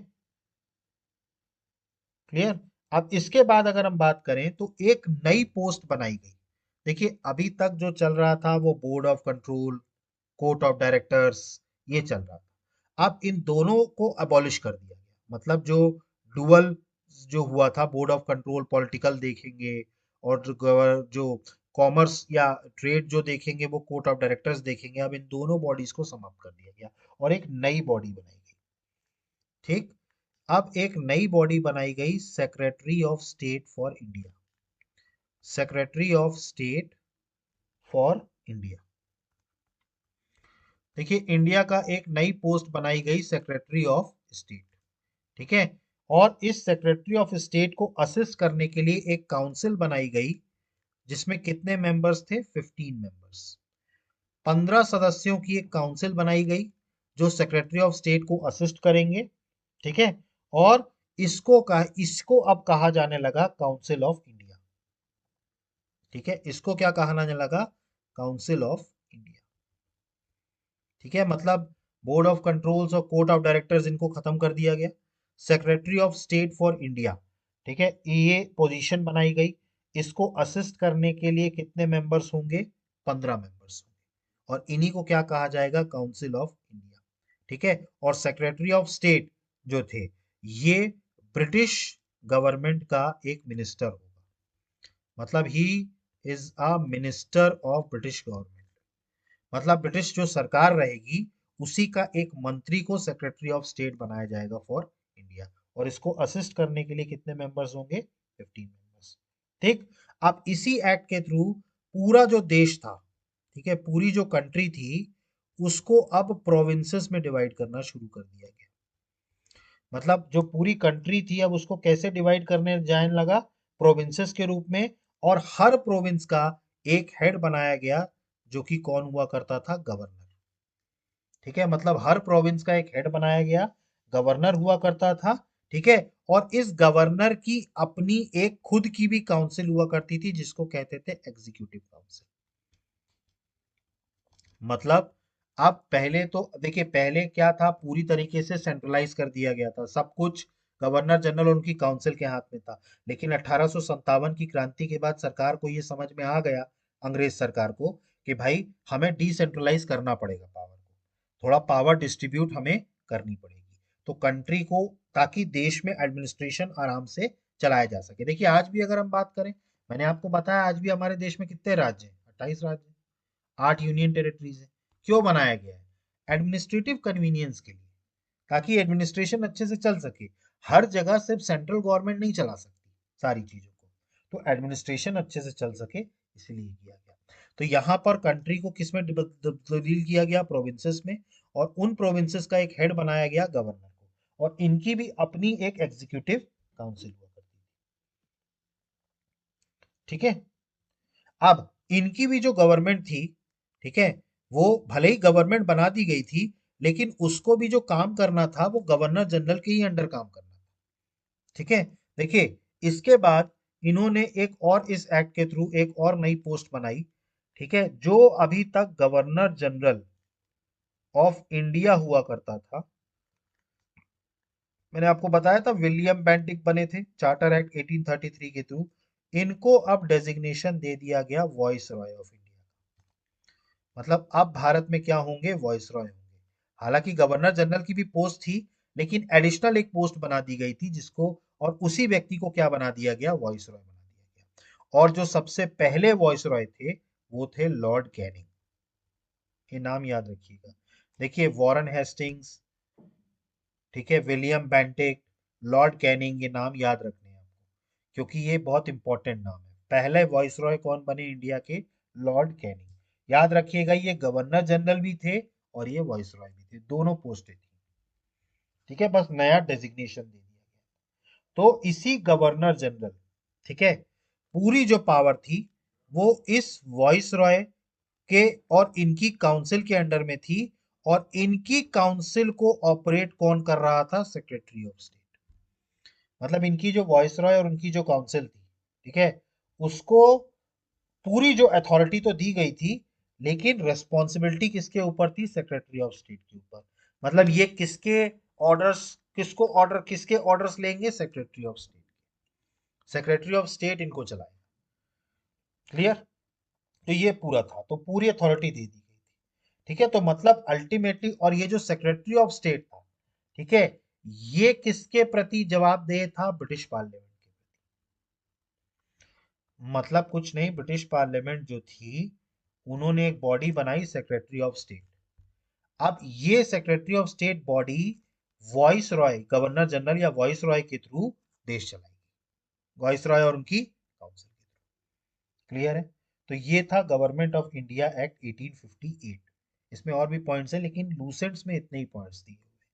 क्लियर। अब इसके बाद अगर हम बात करें तो एक नई पोस्ट बनाई गई। देखिए अभी तक जो चल रहा था वो board of control, court of directors, ये चल रहा था। अब इन दोनों को अबॉलिश कर दिया गया। मतलब जो डुअल जो हुआ था, बोर्ड ऑफ कंट्रोल पॉलिटिकल देखेंगे, और जो कॉमर्स या ट्रेड जो देखेंगे वो कोर्ट ऑफ डायरेक्टर्स देखेंगे। अब इन दोनों बॉडीज को समाप्त कर दिया गया और एक नई बॉडी बनाई गई। ठीक। अब एक नई बॉडी बनाई गई, secretary of state for India. Secretary of state for India. देखिए इंडिया का एक नई पोस्ट बनाई गई, सेक्रेटरी ऑफ स्टेट। ठीक है। और इस सेक्रेटरी ऑफ स्टेट को असिस्ट करने के लिए एक काउंसिल बनाई गई, जिसमें कितने मेंबर्स थे, 15 मेंबर्स। 15 सदस्यों की एक काउंसिल बनाई गई जो सेक्रेटरी ऑफ स्टेट को असिस्ट करेंगे। ठीक है। और इसको अब कहा जाने लगा काउंसिल ऑफ इंडिया। ठीक है, इसको क्या कहा जाने लगा, काउंसिल ऑफ इंडिया। ठीक है, मतलब बोर्ड ऑफ कंट्रोल्स और कोर्ट ऑफ डायरेक्टर्स इनको खत्म कर दिया गया। Secretary of state for India, ठीक है, ये पोजीशन बनाई गई। इसको असिस्ट करने के लिए कितने मेंबर्स होंगे, 15 मेंबर्स होंगे, और इन्हीं को क्या कहा जाएगा, काउंसिल ऑफ इंडिया। ठीक है। और सेक्रेटरी ऑफ स्टेट जो थे, ये ब्रिटिश गवर्नमेंट का एक मिनिस्टर होगा। मतलब he is a minister of British government. मतलब ब्रिटिश जो सरकार रहेगी, उसी का एक मंत्री को सेक्रेटरी ऑफ स्टेट बनाया जाएगा फॉर इंडिया। और इसको असिस्ट करने के लिए कितने मेंबर्स होंगे, 15 मेंबर्स। ठीक। अब इसी एक्ट के थ्रू पूरा जो देश था, ठीक है, पूरी जो कंट्री थी, उसको अब प्रोविंसेस में डिवाइड करना शुरू कर दिया गया। मतलब जो पूरी कंट्री थी, अब उसको कैसे डिवाइड करने जाने लगा, प्रोविंसेस के रूप में। और हर प्रोविंस का एक हेड बनाया गया, जो कि कौन हुआ करता था, गवर्नर। ठीक है, मतलब हर प्रोविंस का एक हेड बनाया गया, गवर्नर हुआ करता था। ठीक है। और इस गवर्नर की अपनी एक खुद की भी काउंसिल हुआ करती थी, जिसको कहते थे एग्जीक्यूटिव काउंसिल। मतलब अब पहले तो देखिए, पहले क्या था, पूरी तरीके से सेंट्रलाइज कर दिया गया था सब कुछ, गवर्नर जनरल और उनकी काउंसिल के हाथ में था। लेकिन 1857 की क्रांति के बाद सरकार को ये समझ में आ गया, अंग्रेज सरकार को, कि भाई हमें डिसेंट्रलाइज करना पड़ेगा पावर को, थोड़ा पावर डिस्ट्रीब्यूट हमें करनी पड़ेगी, तो कंट्री को, ताकि देश में एडमिनिस्ट्रेशन आराम से चलाया जा सके। देखिए आज भी अगर हम बात करें, मैंने आपको बताया आज भी हमारे देश में कितने राज्य हैं, 28 राज्य, 8 यूनियन टेरिटरीज है। क्यों बनाया गया है, एडमिनिस्ट्रेटिव कन्वीनियंस के लिए, ताकि एडमिनिस्ट्रेशन अच्छे से चल सके। हर जगह सिर्फ सेंट्रल गवर्नमेंट नहीं चला सकती सारी चीजों को, तो एडमिनिस्ट्रेशन अच्छे से चल सके, इसलिए किया गया। तो यहाँ पर कंट्री को किस में तब्दील किया गया, प्रोविंसेस में। और उन प्रोविंसेस का एक हेड बनाया गया, गवर्नर को, और इनकी भी अपनी एक एग्जीक्यूटिव काउंसिल हुआ करती थी। ठीक है। अब इनकी भी जो गवर्नमेंट थी, ठीक है, वो भले ही गवर्नमेंट बना दी गई थी, लेकिन उसको भी जो काम करना था वो गवर्नर जनरल के ही अंडर काम करना था। ठीक है। देखिए, इसके बाद इन्होंने एक और इस एक्ट के थ्रू एक और नई पोस्ट बनाई, ठीक है, जो अभी तक गवर्नर जनरल ऑफ इंडिया हुआ करता था। मैंने आपको बताया था विलियम बेंटिक बने थे चार्टर एक्ट 1833 के थ्रू। इनको अब डेजिग्नेशन दे दिया गया वॉइस रॉय ऑफ इंडिया। मतलब अब भारत में क्या होंगे, वॉइस रॉय होंगे। हालांकि गवर्नर जनरल की भी पोस्ट थी, लेकिन एडिशनल एक पोस्ट बना दी गई थी जिसको, और उसी व्यक्ति को क्या बना दिया गया, वॉइस रॉय बना दिया गया। और जो सबसे पहले वॉइस रॉय थे वो थे लॉर्ड कैनिंग। ये नाम याद रखिएगा। देखिए, वॉरेन हेस्टिंग्स, ठीक है, विलियम बेंटिक, लॉर्ड कैनिंग, ये नाम याद रखने हैं आपको, क्योंकि ये बहुत इंपॉर्टेंट नाम है। पहले वॉइस रॉय कौन बने इंडिया के, लॉर्ड कैनिंग। याद रखिएगा, ये गवर्नर जनरल भी थे और ये वॉइस रॉय भी थे, दोनों पोस्टें थी। ठीक है, बस नया डेजिग्नेशन दे दिया गया। तो इसी गवर्नर जनरल, ठीक है, पूरी जो पावर थी वो इस वॉइस रॉय के और इनकी काउंसिल के अंडर में थी। और इनकी काउंसिल को ऑपरेट कौन कर रहा था, सेक्रेटरी ऑफ स्टेट। मतलब इनकी जो वॉइस रॉय और उनकी जो काउंसिल थी, ठीक है, उसको पूरी जो अथॉरिटी तो दी गई थी, लेकिन रेस्पॉन्सिबिलिटी किसके ऊपर थी, सेक्रेटरी ऑफ स्टेट के ऊपर। मतलब ये किसके ऑर्डर्स, किसके ऑर्डर्स लेंगे, secretary of state. Secretary of state इनको चलाएगा। क्लियर। तो ये पूरा था, तो पूरी अथॉरिटी दे दी गई थी। ठीक है, तो मतलब अल्टीमेटली, और ये जो सेक्रेटरी ऑफ स्टेट था, ठीक है, ये किसके प्रति जवाबदेह था, ब्रिटिश पार्लियामेंट के। मतलब कुछ नहीं, ब्रिटिश पार्लियामेंट जो थी, उन्होंने एक बॉडी बनाई, सेक्रेटरी ऑफ स्टेट। अब ये secretary of state body voice Roy, governor general या वॉइस रॉय के थ्रू देश चलाएगी, वॉइस रॉय और उनकी काउंसिल के थ्रू। क्लियर है। तो ये था गवर्नमेंट ऑफ इंडिया एक्ट 1858। इसमें और भी पॉइंट्स हैं, लेकिन लूसेंट्स में इतने ही पॉइंट्स दिए हुए हैं।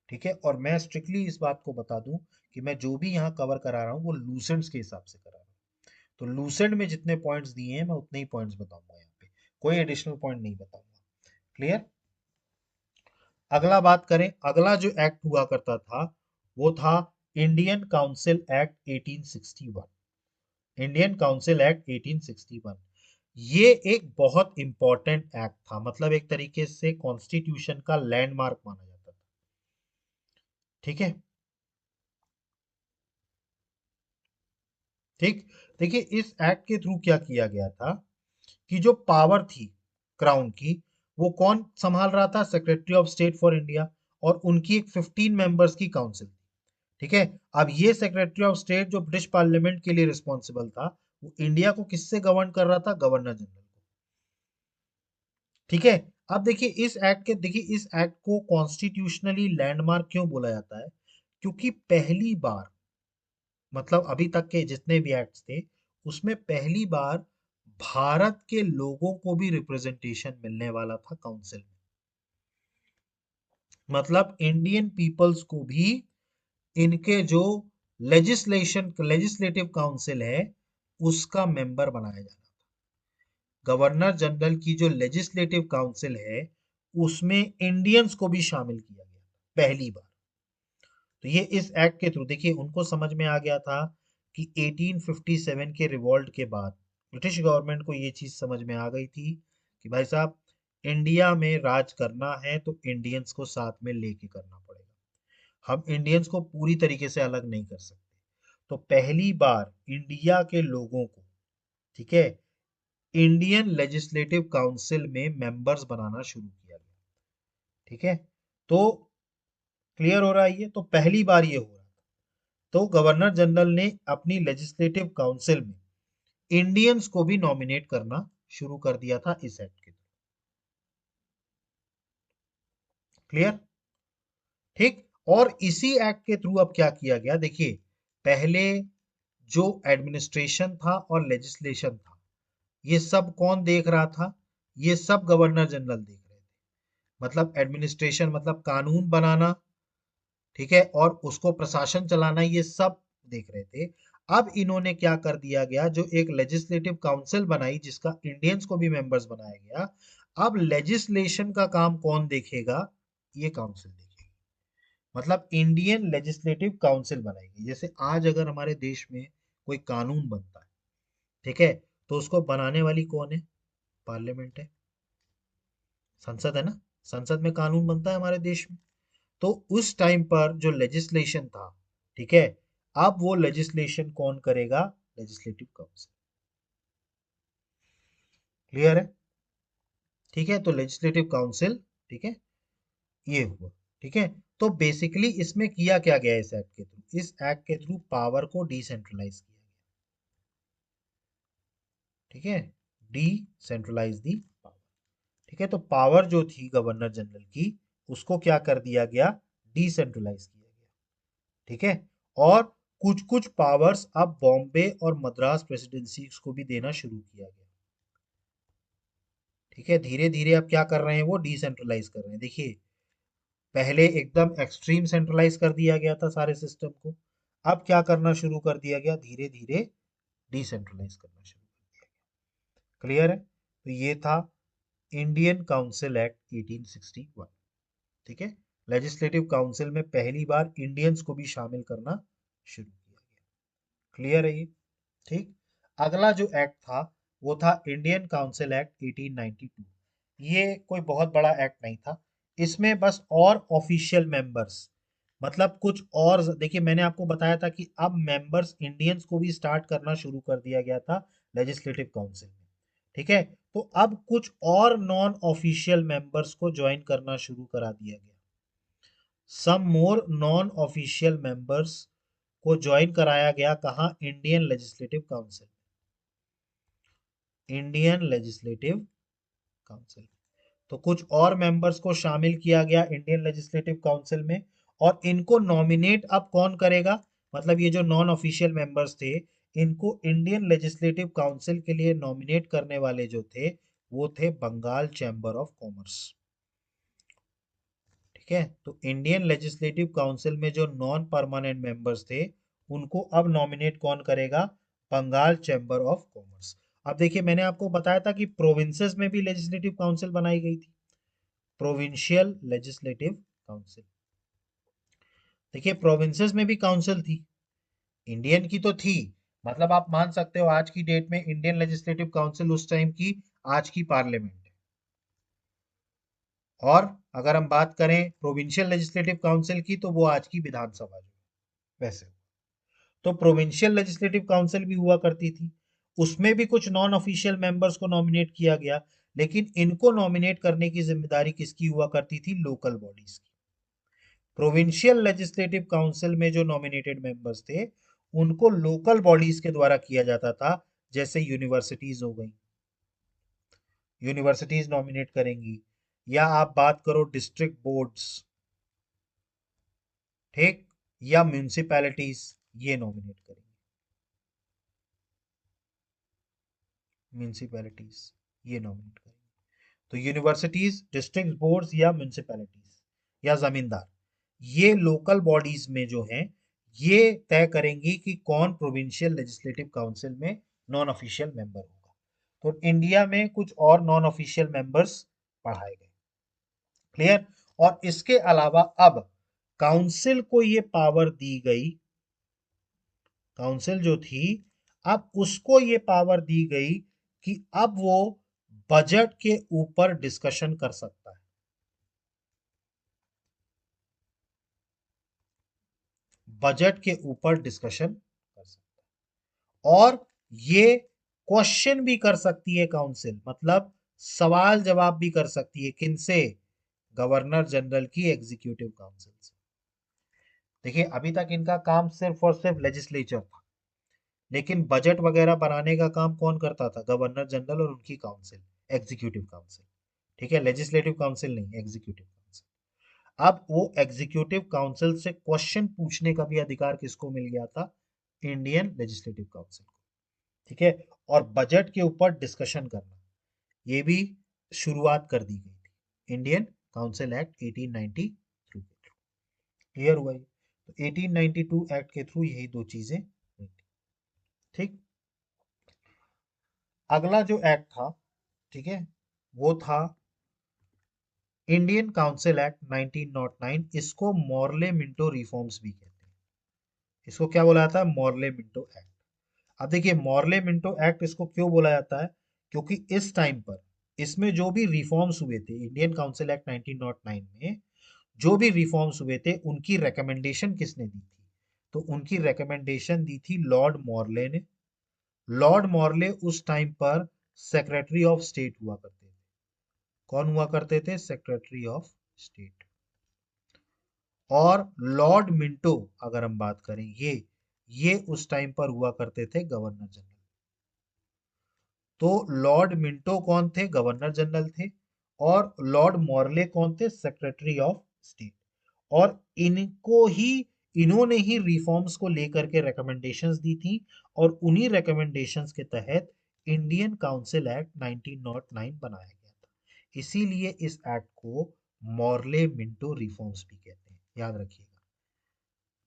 ठीक है, और मैं स्ट्रिक्टली इस बात को बता दूं कि मैं जो भी यहाँ कवर करा रहा हूँ वो लूसेंट्स के हिसाब से करा रहा हूँ। तो लूसेंट में जितने पॉइंट्स दिए हैं मैं उतने ही पॉइंट्स बताऊंगा यहाँ पे, कोई एडिशनल पॉइंट नहीं बताऊंगा। क्लियर। अगला बात करें, अगला जो एक्ट हुआ करता था वो था Indian council act 1861। Indian council act 1861, ये एक बहुत इंपॉर्टेंट एक्ट था। मतलब एक तरीके से कॉन्स्टिट्यूशन का लैंडमार्क माना जाता था। ठीक है, ठीक। देखिए, इस एक्ट के थ्रू क्या किया गया था कि जो पावर थी क्राउन की, वो कौन संभाल रहा था, secretary of state for India, और उनकी एक 15 मेंबर्स की काउंसिल। ठीक है। अब ये सेक्रेटरी ऑफ स्टेट जो ब्रिटिश पार्लियामेंट के लिए रिस्पॉन्सिबल था, वो इंडिया को किससे गवर्न कर रहा था, गवर्नर जनरल को। ठीक है। अब देखिए इस एक्ट के, देखिए इस एक्ट को कॉन्स्टिट्यूशनली लैंडमार्क क्यों बोला जाता है, क्योंकि पहली बार, मतलब अभी तक के जितने भी एक्ट्स थे उसमें पहली बार भारत के लोगों को भी रिप्रेजेंटेशन मिलने वाला था काउंसिल में। मतलब इंडियन पीपल्स को भी इनके जो लेजिस्लेटिव काउंसिल है उसका मेंबर बनाया जाना था। गवर्नर जनरल की जो लेजिस्लेटिव काउंसिल है उसमें इंडियंस को भी शामिल किया गया पहली बार। तो ये इस एक्ट के थ्रू, देखिए उनको समझ में आ गया था कि 1857 के रिवॉल्ट के बाद ब्रिटिश गवर्नमेंट को ये चीज समझ में आ गई थी कि भाई साहब, इंडिया में राज करना है तो इंडियंस को साथ में लेके करना पड़ेगा। हम इंडियंस को पूरी तरीके से अलग नहीं कर सकते। तो पहली बार इंडिया के लोगों को, ठीक है, इंडियन लेजिस्लेटिव काउंसिल में मेंबर्स बनाना शुरू किया गया। ठीक है, तो क्लियर हो रहा है, ये तो पहली बार ये हो रहा है। तो गवर्नर जनरल ने अपनी लेजिस्लेटिव काउंसिल में इंडियंस को भी नॉमिनेट करना शुरू कर दिया था इस एक्ट के। क्लियर। ठीक। और इसी एक्ट के थ्रू अब क्या किया गया, देखिए पहले जो एडमिनिस्ट्रेशन था और लेजिस्लेशन था, ये सब कौन देख रहा था, ये सब गवर्नर जनरल देख रहे थे। मतलब एडमिनिस्ट्रेशन मतलब कानून बनाना, ठीक है, और उसको प्रशासन चलाना, ये सब देख रहे थे। अब इन्होंने क्या कर दिया गया, जो एक लेजिस्लेटिव काउंसिल बनाई जिसका इंडियंस को भी मेंबर्स बनाया गया। अब लेजिस्लेशन का काम कौन देखेगा, ये काउंसिल देखेगी। मतलब इंडियन लेजिस्लेटिव काउंसिल बनाएगी। जैसे आज अगर हमारे देश में कोई कानून बनता है, ठीक है, तो उसको बनाने वाली कौन है? पार्लियामेंट है, संसद है ना। संसद में कानून बनता है हमारे देश में। तो उस टाइम पर जो लेजिस्लेशन था, ठीक है, अब वो लेजिस्लेशन कौन करेगा? Legislative council. क्लियर है? ठीक है, तो लेजिस्लेटिव काउंसिल, ठीक है, ये हुआ। ठीक है, तो बेसिकली इसमें किया क्या गया इस एक्ट के थ्रू? इस एक्ट के थ्रू पावर को डिसेंट्रलाइज किया गया। ठीक है, डिसेंट्रलाइज दी पावर। ठीक है, तो पावर जो थी गवर्नर जनरल की, उसको क्या कर दिया गया? डिसेंट्रलाइज किया गया। ठीक है, और कुछ कुछ पावर्स अब बॉम्बे और मद्रास प्रेसिडेंसी को भी देना शुरू किया गया। ठीक है, धीरे धीरे अब क्या कर रहे हैं? वो डिसेंट्रलाइज कर रहे हैं। देखिए, पहले एकदम एक्सट्रीम सेंट्रलाइज कर दिया गया था सारे सिस्टम को। अब क्या करना शुरू कर दिया गया? धीरे धीरे डिसेंट्रलाइज करना शुरू कर दिया गया। क्लियर है? तो ये था इंडियन काउंसिल एक्ट 1861। ठीक है, लेजिस्लेटिव काउंसिल में पहली बार इंडियंस को भी शामिल करना शुरू किया गया। क्लियर है ये? ठीक। अगला जो एक्ट था वो था इंडियन काउंसिल एक्ट 1892। ये कोई बहुत बड़ा एक्ट नहीं था। इसमें बस और ऑफिशियल मेंबर्स, मतलब कुछ और, देखिए मैंने आपको बताया था कि अब मेंबर्स इंडियंस को भी स्टार्ट करना शुरू कर दिया गया था लेजिस्लेटिव काउंसिल में। ठीक है, तो अब कुछ और नॉन ऑफिशियल मेंबर्स को ज्वाइन करना शुरू करा दिया गया। सम मोर नॉन ऑफिशियल मेंबर्स को ज्वाइन कराया गया। कहाँ? Indian legislative council. Indian legislative council. तो कुछ और मेंबर्स को शामिल किया गया इंडियन लेजिस्लेटिव काउंसिल में। और इनको नॉमिनेट अब कौन करेगा? मतलब ये जो नॉन ऑफिशियल मेंबर्स थे, इनको इंडियन लेजिस्लेटिव काउंसिल के लिए नॉमिनेट करने वाले जो थे, वो थे बंगाल चैम्बर ऑफ कॉमर्स। ठीक है, तो इंडियन लेजिस्लेटिव काउंसिल में जो नॉन परमानेंट मेंबर्स थे, उनको अब नॉमिनेट कौन करेगा? Bengal chamber of commerce. अब देखिए, मैंने आपको बताया था कि प्रोविंसेस में भी लेजिस्लेटिव काउंसिल बनाई गई थी, प्रोविंशियल लेजिस्लेटिव काउंसिल। देखिए, प्रोविंसेस में भी काउंसिल थी, इंडियन की तो थी। मतलब आप मान सकते हो आज की डेट में इंडियन लेजिस्लेटिव काउंसिल उस टाइम की आज की पार्लियामेंट है। और अगर हम बात करें प्रोविंशियल लेजिस्लेटिव काउंसिल की, तो वो आज की विधानसभा जो है, वैसे। तो प्रोविंशियल लेजिस्लेटिव काउंसिल भी हुआ करती थी। उसमें भी कुछ नॉन ऑफिशियल मेंबर्स को नॉमिनेट किया गया। लेकिन इनको नॉमिनेट करने की जिम्मेदारी किसकी हुआ करती थी? लोकल बॉडीज की। प्रोविंशियल लेजिस्लेटिव काउंसिल में जो नॉमिनेटेड मेंबर्स थे, उनको लोकल बॉडीज के द्वारा किया जाता था। जैसे यूनिवर्सिटीज हो गई, यूनिवर्सिटीज नॉमिनेट करेंगी। या आप बात करो डिस्ट्रिक्ट बोर्ड्स, ठीक, या म्यूनिसिपैलिटीज, ये नॉमिनेट करेंगे। म्यूनिसिपैलिटीज ये नॉमिनेट करेंगे। तो यूनिवर्सिटीज, डिस्ट्रिक्ट बोर्ड्स या म्यूनिसिपैलिटीज या जमींदार, ये लोकल बॉडीज में जो हैं, ये तय करेंगी कि कौन प्रोविंशियल लेजिस्लेटिव काउंसिल में नॉन ऑफिशियल मेंबर होगा। तो इंडिया में कुछ और नॉन ऑफिशियल मेंबर्स बढ़ाए गए। क्लियर? और इसके अलावा अब काउंसिल को ये पावर दी गई, काउंसिल जो थी, अब उसको ये पावर दी गई कि अब वो बजट के ऊपर डिस्कशन कर सकता है। बजट के ऊपर डिस्कशन कर सकता है। और ये क्वेश्चन भी कर सकती है काउंसिल, मतलब सवाल जवाब भी कर सकती है। किनसे? गवर्नर जनरल की एग्जीक्यूटिव काउंसिल से। देखिए, अभी तक इनका काम सिर्फ और सिर्फ लेजिस्लेचर था, लेकिन बजट वगैरह बनाने का काम कौन करता था? गवर्नर जनरल और उनकी काउंसिल, एग्जीक्यूटिव काउंसिल। ठीक है, लेजिस्लेटिव काउंसिल नहीं, एग्जीक्यूटिव काउंसिल। अब वो एग्जीक्यूटिव काउंसिल से क्वेश्चन पूछने का भी अधिकार किसको मिल गया था? इंडियन लेजिस्लेटिव काउंसिल को। ठीक है, और बजट के ऊपर डिस्कशन करना, ये भी शुरुआत कर दी गई थी इंडियन काउंसिल एक्ट 1892 के थ्रू। क्लियर हुआ ये? तो 1892 एक्ट के थ्रू यही दो चीजें हुई थी। ठीक। अगला जो एक्ट था, ठीक है, वो था इंडियन काउंसिल एक्ट 1909, इसको मॉर्ले मिंटो रिफॉर्म्स भी कहते हैं। इसको क्या बोला जाता है? Morley Minto act. अब देखिए मॉर्ले मिंटो एक्ट इसको क्यों बोला जाता है? क्योंकि इस टाइम पर इसमें जो भी रिफॉर्म्स हुए थे इंडियन काउंसिल एक्ट 1909 में, जो भी रिफॉर्म्स हुए थे उनकी रिकमेंडेशन किसने दी थी? तो उनकी रिकमेंडेशन दी थी लॉर्ड मॉर्ले ने। लॉर्ड मॉर्ले उस टाइम पर सेक्रेटरी ऑफ स्टेट हुआ करते थे। कौन हुआ करते थे? Secretary of state. और लॉर्ड मिंटो अगर हम बात करें, ये उस टाइम पर हुआ करते थे गवर्नर जनरल। तो लॉर्ड मिंटो कौन थे? गवर्नर जनरल थे। और लॉर्ड मॉर्ले कौन थे? Secretary of state. और इन्होंने ही रिफॉर्म्स को लेकर के रिकमेंडेशंस दी थी। और उन्हीं रिकमेंडेशंस के तहत इंडियन काउंसिल एक्ट 1909 बनाया गया था। इसीलिए इस एक्ट को मॉर्ले मिंटो रिफॉर्म्स भी कहते हैं, याद रखिएगा।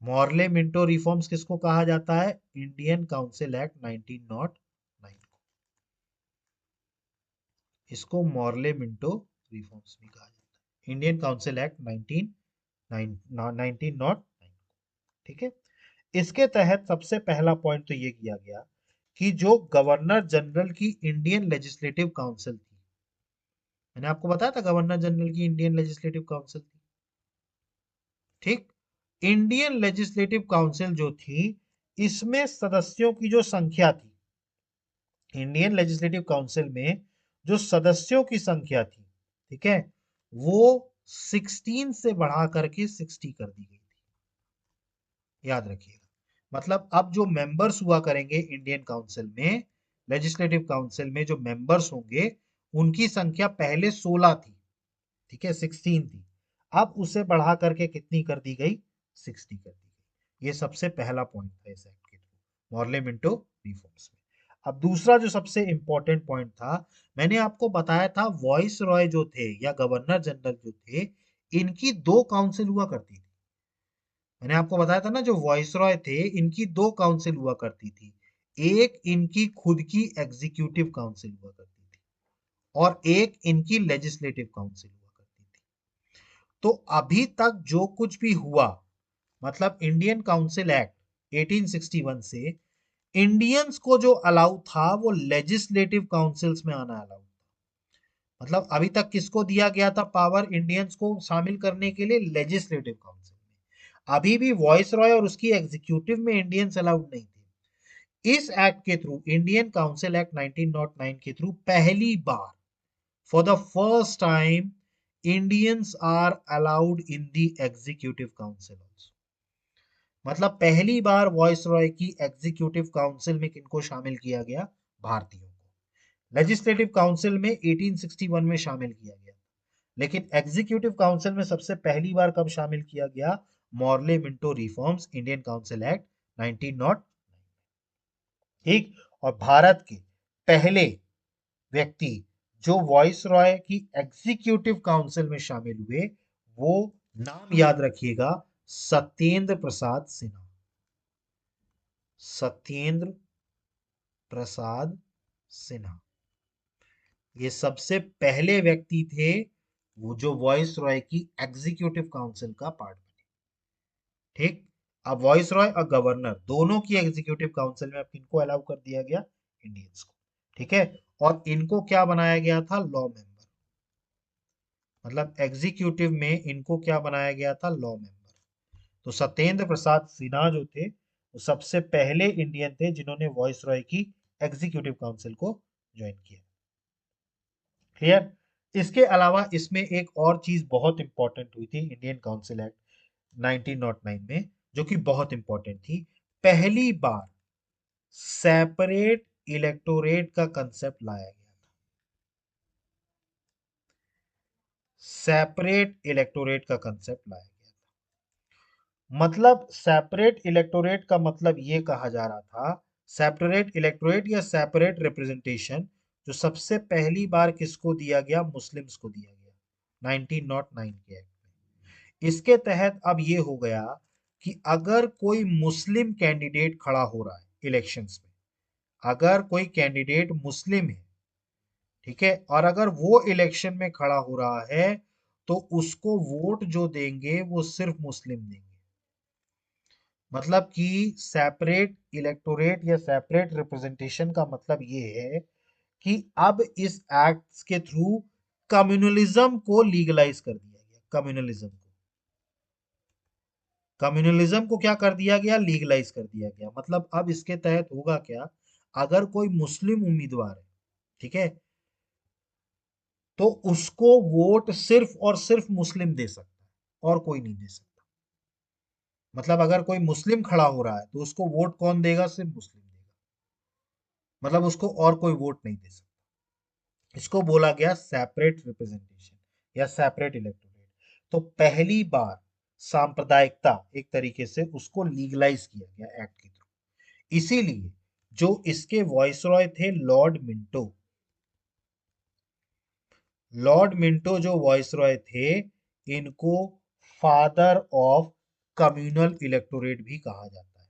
मॉर्ले मिंटो रिफॉर्म्स किसको कहा जाता है? इंडियन काउंसिल एक्ट 1909 को। इसको मॉर्ले मिंटो रिफॉर्म्स भी कहा जाता है, इंडियन काउंसिल एक्ट 1909। ठीक है। इसके तहत सबसे पहला पॉइंट तो ये किया गया कि जो गवर्नर जनरल की इंडियन लेजिस्लेटिव काउंसिल थी, मैंने आपको बताया था गवर्नर जनरल की इंडियन लेजिस्लेटिव काउंसिल थी। ठीक। इंडियन लेजिस्लेटिव काउंसिल जो थी, इसमें सदस्यों की जो संख्या थी, इंडियन लेजिस्लेटिव काउंसिल में जो सदस्यों की संख्या थी, ठीक है, वो 16 से बढ़ा करके 60 कर दी गई थी। याद रखिएगा। मतलब अब जो मेंबर्स हुआ करेंगे इंडियन काउंसिल में, लेजिस्लेटिव काउंसिल में जो मेंबर्स होंगे, उनकी संख्या पहले 16 थी, ठीक है, 16 थी। अब उसे बढ़ा करके कितनी कर दी गई? 60 कर दी गई। ये सबसे पहला पॉइंट था इस एक्ट के थ्रू, मॉर्ले मिंटो रिफॉर्म्स में। अब दूसरा जो सबसे इंपॉर्टेंट पॉइंट था, मैंने आपको बताया था वॉइस रॉय जो थे या गवर्नर जनरल जो थे, इनकी दो काउंसिल हुआ करती थी। मैंने आपको बताया था ना, जो वॉइस रॉय थे इनकी दो काउंसिल हुआ करती थी। एक इनकी खुद की एग्जीक्यूटिव काउंसिल हुआ करती थी और एक इनकी लेजिस्लेटिव काउंसिल हुआ करती थी। तो अभी तक जो कुछ भी हुआ, मतलब इंडियन काउंसिल एक्ट 1861 से इंडियंस को जो अलाउ था वो लेजिस्लेटिव काउंसिल्स में आना अलाउ। मतलब अभी तक किसको दिया गया था पावर इंडियंस को शामिल करने के लिए? लेजिस्लेटिव काउंसिल में। अभी भी वॉइस रॉय और उसकी एग्जीक्यूटिव में इंडियंस अलाउड नहीं थे। इस एक्ट के थ्रू, इंडियन काउंसिल एक्ट 1909 के थ्रू, पहली बार, for the first time, Indians are allowed in the executive council also. मतलब पहली बार वॉइस रॉय की एग्जीक्यूटिव काउंसिल में किनको शामिल किया गया? भारतीयों को। लेजिस्लेटिव काउंसिल में 1861 में शामिल किया गया, लेकिन एग्जीक्यूटिव काउंसिल में सबसे पहली बार कब शामिल किया गया? Morley Minto reforms, Indian council act 1909। ठीक। और भारत के पहले व्यक्ति जो वॉइस रॉय की एग्जीक्यूटिव काउंसिल में शामिल हुए, वो नाम याद रखिएगा, सत्येंद्र प्रसाद सिन्हा। सत्येंद्र प्रसाद सिन्हा, ये सबसे पहले व्यक्ति थे वो जो वॉइस रॉय की एग्जीक्यूटिव काउंसिल का पार्ट बने। ठीक। अब वॉइस रॉय और गवर्नर दोनों की एग्जीक्यूटिव काउंसिल में अब किनको अलाउ कर दिया गया? इंडियंस को। ठीक है। और इनको क्या बनाया गया था? Law member. मतलब एग्जीक्यूटिव में इनको क्या बनाया गया था? Law member. तो सत्येंद्र प्रसाद सिन्हा जो थे, वो सबसे पहले इंडियन थे जिन्होंने वॉइस रॉय की एग्जीक्यूटिव काउंसिल को ज्वाइन किया। क्लियर? इसके अलावा इसमें एक और चीज बहुत इंपॉर्टेंट हुई थी इंडियन काउंसिल एक्ट 1909 में, जो कि बहुत इंपॉर्टेंट थी। पहली बार सेपरेट इलेक्टोरेट का कंसेप्ट लाया गया था। सेपरेट इलेक्टोरेट का कंसेप्ट लाया गया था। मतलब सेपरेट इलेक्टोरेट का मतलब ये कहा जा रहा था, सेपरेट इलेक्टोरेट या सेपरेट रिप्रेजेंटेशन जो सबसे पहली बार किसको दिया गया? मुस्लिम्स को दिया गया 1909 के एक्ट में। इसके तहत अब ये हो गया कि अगर कोई मुस्लिम कैंडिडेट खड़ा हो रहा है इलेक्शंस में, अगर कोई कैंडिडेट मुस्लिम है, ठीक है, और अगर वो इलेक्शन में खड़ा हो रहा है, तो उसको वोट जो देंगे वो सिर्फ मुस्लिम देंगे। मतलब कि सेपरेट इलेक्टोरेट या सेपरेट रिप्रेजेंटेशन का मतलब ये है कि अब इस एक्ट के थ्रू कम्युनलिज्म को लीगलाइज कर दिया गया। कम्युनलिज्म को क्या कर दिया गया? लीगलाइज कर दिया गया। मतलब अब इसके तहत होगा क्या? अगर कोई मुस्लिम उम्मीदवार है, ठीक है, तो उसको वोट सिर्फ और सिर्फ मुस्लिम दे सकता है और कोई नहीं दे सकता। मतलब अगर कोई मुस्लिम खड़ा हो रहा है तो उसको वोट कौन देगा? सिर्फ मुस्लिम देगा। मतलब उसको और कोई वोट नहीं दे सकता। इसको बोला गया सेपरेट रिप्रेजेंटेशन या सेपरेट इलेक्टोरेट। तो पहली बार सांप्रदायिकता एक तरीके से उसको लीगलाइज किया गया एक्ट के थ्रू। इसीलिए जो इसके वॉइसरॉय थे लॉर्ड मिंटो जो वॉइसरॉय थे, इनको फादर ऑफ कम्युनल इलेक्टोरेट भी कहा जाता है।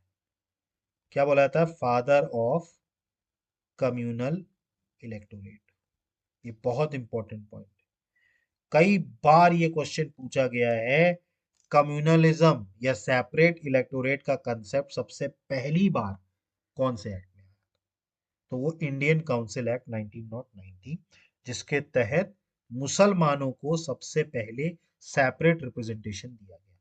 क्या बोला जाता है? Father of communal electorate. ये बहुत इंपॉर्टेंट पॉइंट है। कई बार ये क्वेश्चन पूछा गया है। कम्युनलिज्म या सेपरेट इलेक्टोरेट का कंसेप्ट सबसे पहली बार कौन से एक्ट में आया? तो वो इंडियन काउंसिल एक्ट 1990, जिसके तहत मुसलमानों को सबसे पहले सेपरेट रिप्रेजेंटेशन दिया गया।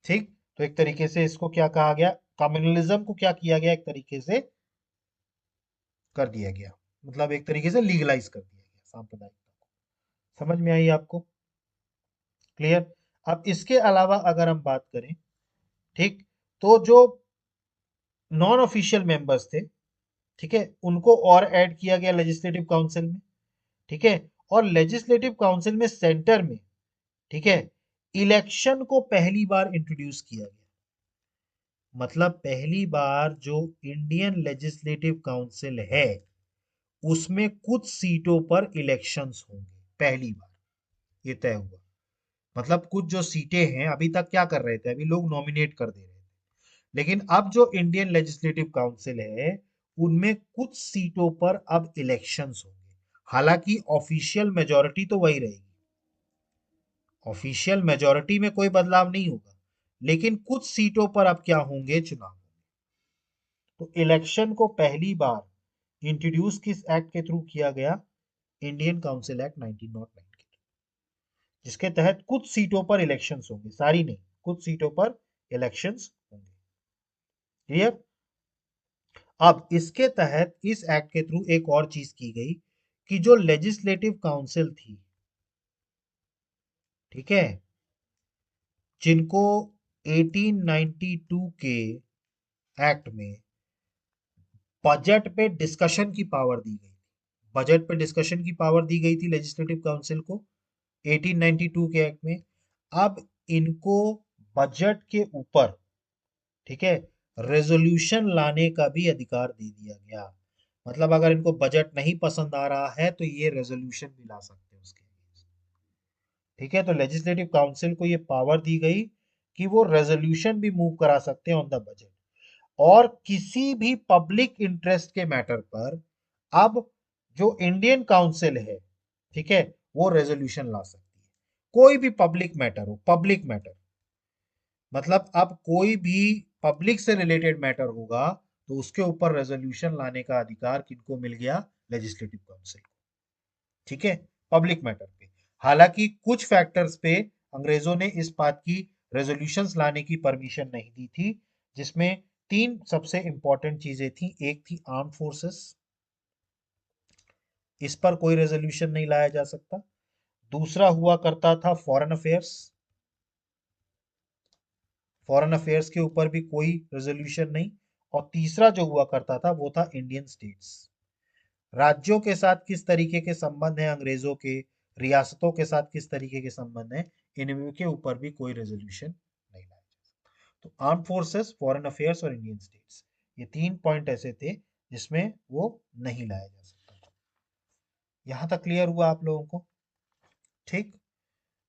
ठीक। तो एक तरीके से इसको क्या कहा गया? कम्युनलिज्म को क्या किया गया? एक तरीके से कर दिया गया। मतलब एक तरीके से लीगलाइज कर दिया गया सांप्रदायिकता को। समझ में आई आपको? क्लियर? अब इसके अलावा अगर हम बात करें, ठीक, तो जो नॉन ऑफिशियल मेंबर्स थे, ठीक है, उनको और ऐड किया गया लेजिस्लेटिव काउंसिल में। ठीक है। और लेजिस्लेटिव काउंसिल में सेंटर में, ठीक है, इलेक्शन को पहली बार इंट्रोड्यूस किया गया। मतलब पहली बार जो इंडियन लेजिस्लेटिव काउंसिल है उसमें कुछ सीटों पर इलेक्शंस होंगे पहली बार। ये तय हुआ। मतलब कुछ जो सीटें हैं, अभी तक क्या कर रहे थे? अभी लोग नॉमिनेट कर दे रहे थे। लेकिन अब जो इंडियन लेजिस्लेटिव काउंसिल है उनमें कुछ सीटों पर अब इलेक्शंस होंगे। हालांकि ऑफिशियल मेजोरिटी तो वही रहेगी। ऑफिशियल मेजोरिटी में कोई बदलाव नहीं होगा, लेकिन कुछ सीटों पर अब क्या होंगे? चुनाव। तो इलेक्शन को पहली बार इंट्रोड्यूस किस एक्ट के थ्रू किया गया? इंडियन काउंसिल एक्ट 1909 के थ्रू, जिसके तहत कुछ सीटों पर इलेक्शंस होंगे, सारी नहीं, कुछ सीटों पर इलेक्शंस होंगे। क्लियर? अब इसके तहत इस एक्ट के थ्रू एक और चीज की गई कि जो लेजिस्लेटिव काउंसिल थी, ठीक है, जिनको 1892 के एक्ट में बजट पे डिस्कशन की पावर दी गई, बजट पे डिस्कशन की पावर दी गई थी लेजिस्लेटिव काउंसिल को 1892 के एक्ट में। अब इनको बजट के ऊपर, ठीक है, रेजोल्यूशन लाने का भी अधिकार दे दिया गया। मतलब अगर इनको बजट नहीं पसंद आ रहा है तो ये रेजोल्यूशन भी ला सकते हैं उसके against। ठीक है। तो लेजिस्लेटिव काउंसिल को ये पावर दी गई कि वो रेजोल्यूशन भी मूव करा सकते हैं ऑन द बजट। और किसी भी पब्लिक इंटरेस्ट के मैटर पर अब जो इंडियन काउंसिल है, ठीक है, वो रेजोल्यूशन ला सकती है। कोई भी पब्लिक मैटर हो, पब्लिक मैटर मतलब अब कोई भी पब्लिक से रिलेटेड मैटर होगा तो उसके ऊपर रेजोल्यूशन लाने का अधिकार किनको मिल गया? लेजिस्लेटिव काउंसिल को। ठीक है। पब्लिक मैटर पे। हालांकि कुछ फैक्टर्स पे अंग्रेजों ने इस बात की रेजोल्यूशंस लाने की परमिशन नहीं दी थी, जिसमें तीन सबसे इंपॉर्टेंट चीजें थी। एक थी आर्म फोर्सेस, इस पर कोई रेजोल्यूशन नहीं लाया जा सकता। दूसरा हुआ करता था फॉरेन अफेयर्स, फॉरेन अफेयर्स के ऊपर भी कोई रेजोल्यूशन नहीं। और तीसरा जो हुआ करता था वो था इंडियन स्टेट्स, राज्यों के साथ किस तरीके के संबंध हैं अंग्रेजों के, रियासतों के साथ किस तरीके के संबंध हैं, इनके ऊपर भी कोई रेजोल्यूशन नहीं लाया जा सकता। तो आर्म फोर्सेस, फॉरेन अफेयर्स और इंडियन स्टेट्स, ये तीन पॉइंट ऐसे थे जिसमें वो नहीं लाया जा सकता था। यहां तक क्लियर हुआ आप लोगों को? ठीक।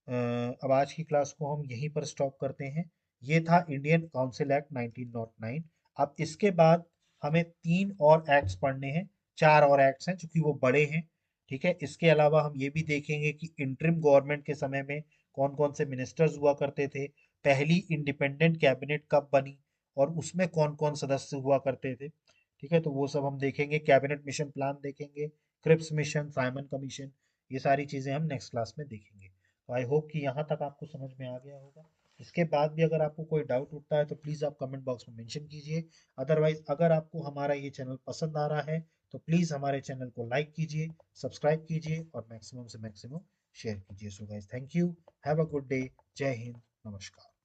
अब आज की क्लास को हम यहीं पर स्टॉप करते हैं। ये था इंडियन काउंसिल एक्ट 1909। अब इसके बाद हमें तीन और एक्ट्स पढ़ने हैं, चार और एक्ट्स हैं, चूंकि वो बड़े हैं। ठीक है, इसके अलावा हम ये भी देखेंगे कि इंटरिम गवर्नमेंट के समय में कौन कौन से मिनिस्टर्स हुआ करते थे, पहली इंडिपेंडेंट कैबिनेट कब बनी और उसमें कौन कौन सदस्य हुआ करते थे। ठीक है, तो वो सब हम देखेंगे, कैबिनेट मिशन प्लान देखेंगे, क्रिप्स मिशन, साइमन कमीशन, ये सारी चीजें हम नेक्स्ट क्लास में देखेंगे। तो आई होप कि यहाँ तक आपको समझ में आ गया होगा। इसके बाद भी अगर आपको कोई डाउट उठता है तो प्लीज़ आप कमेंट बॉक्स में मेंशन कीजिए। अदरवाइज अगर आपको हमारा ये चैनल पसंद आ रहा है तो प्लीज़ हमारे चैनल को लाइक कीजिए, सब्सक्राइब कीजिए और मैक्सिमम से मैक्सिमम शेयर कीजिए। So guys, thank you, have a good day, जय हिंद, नमस्कार।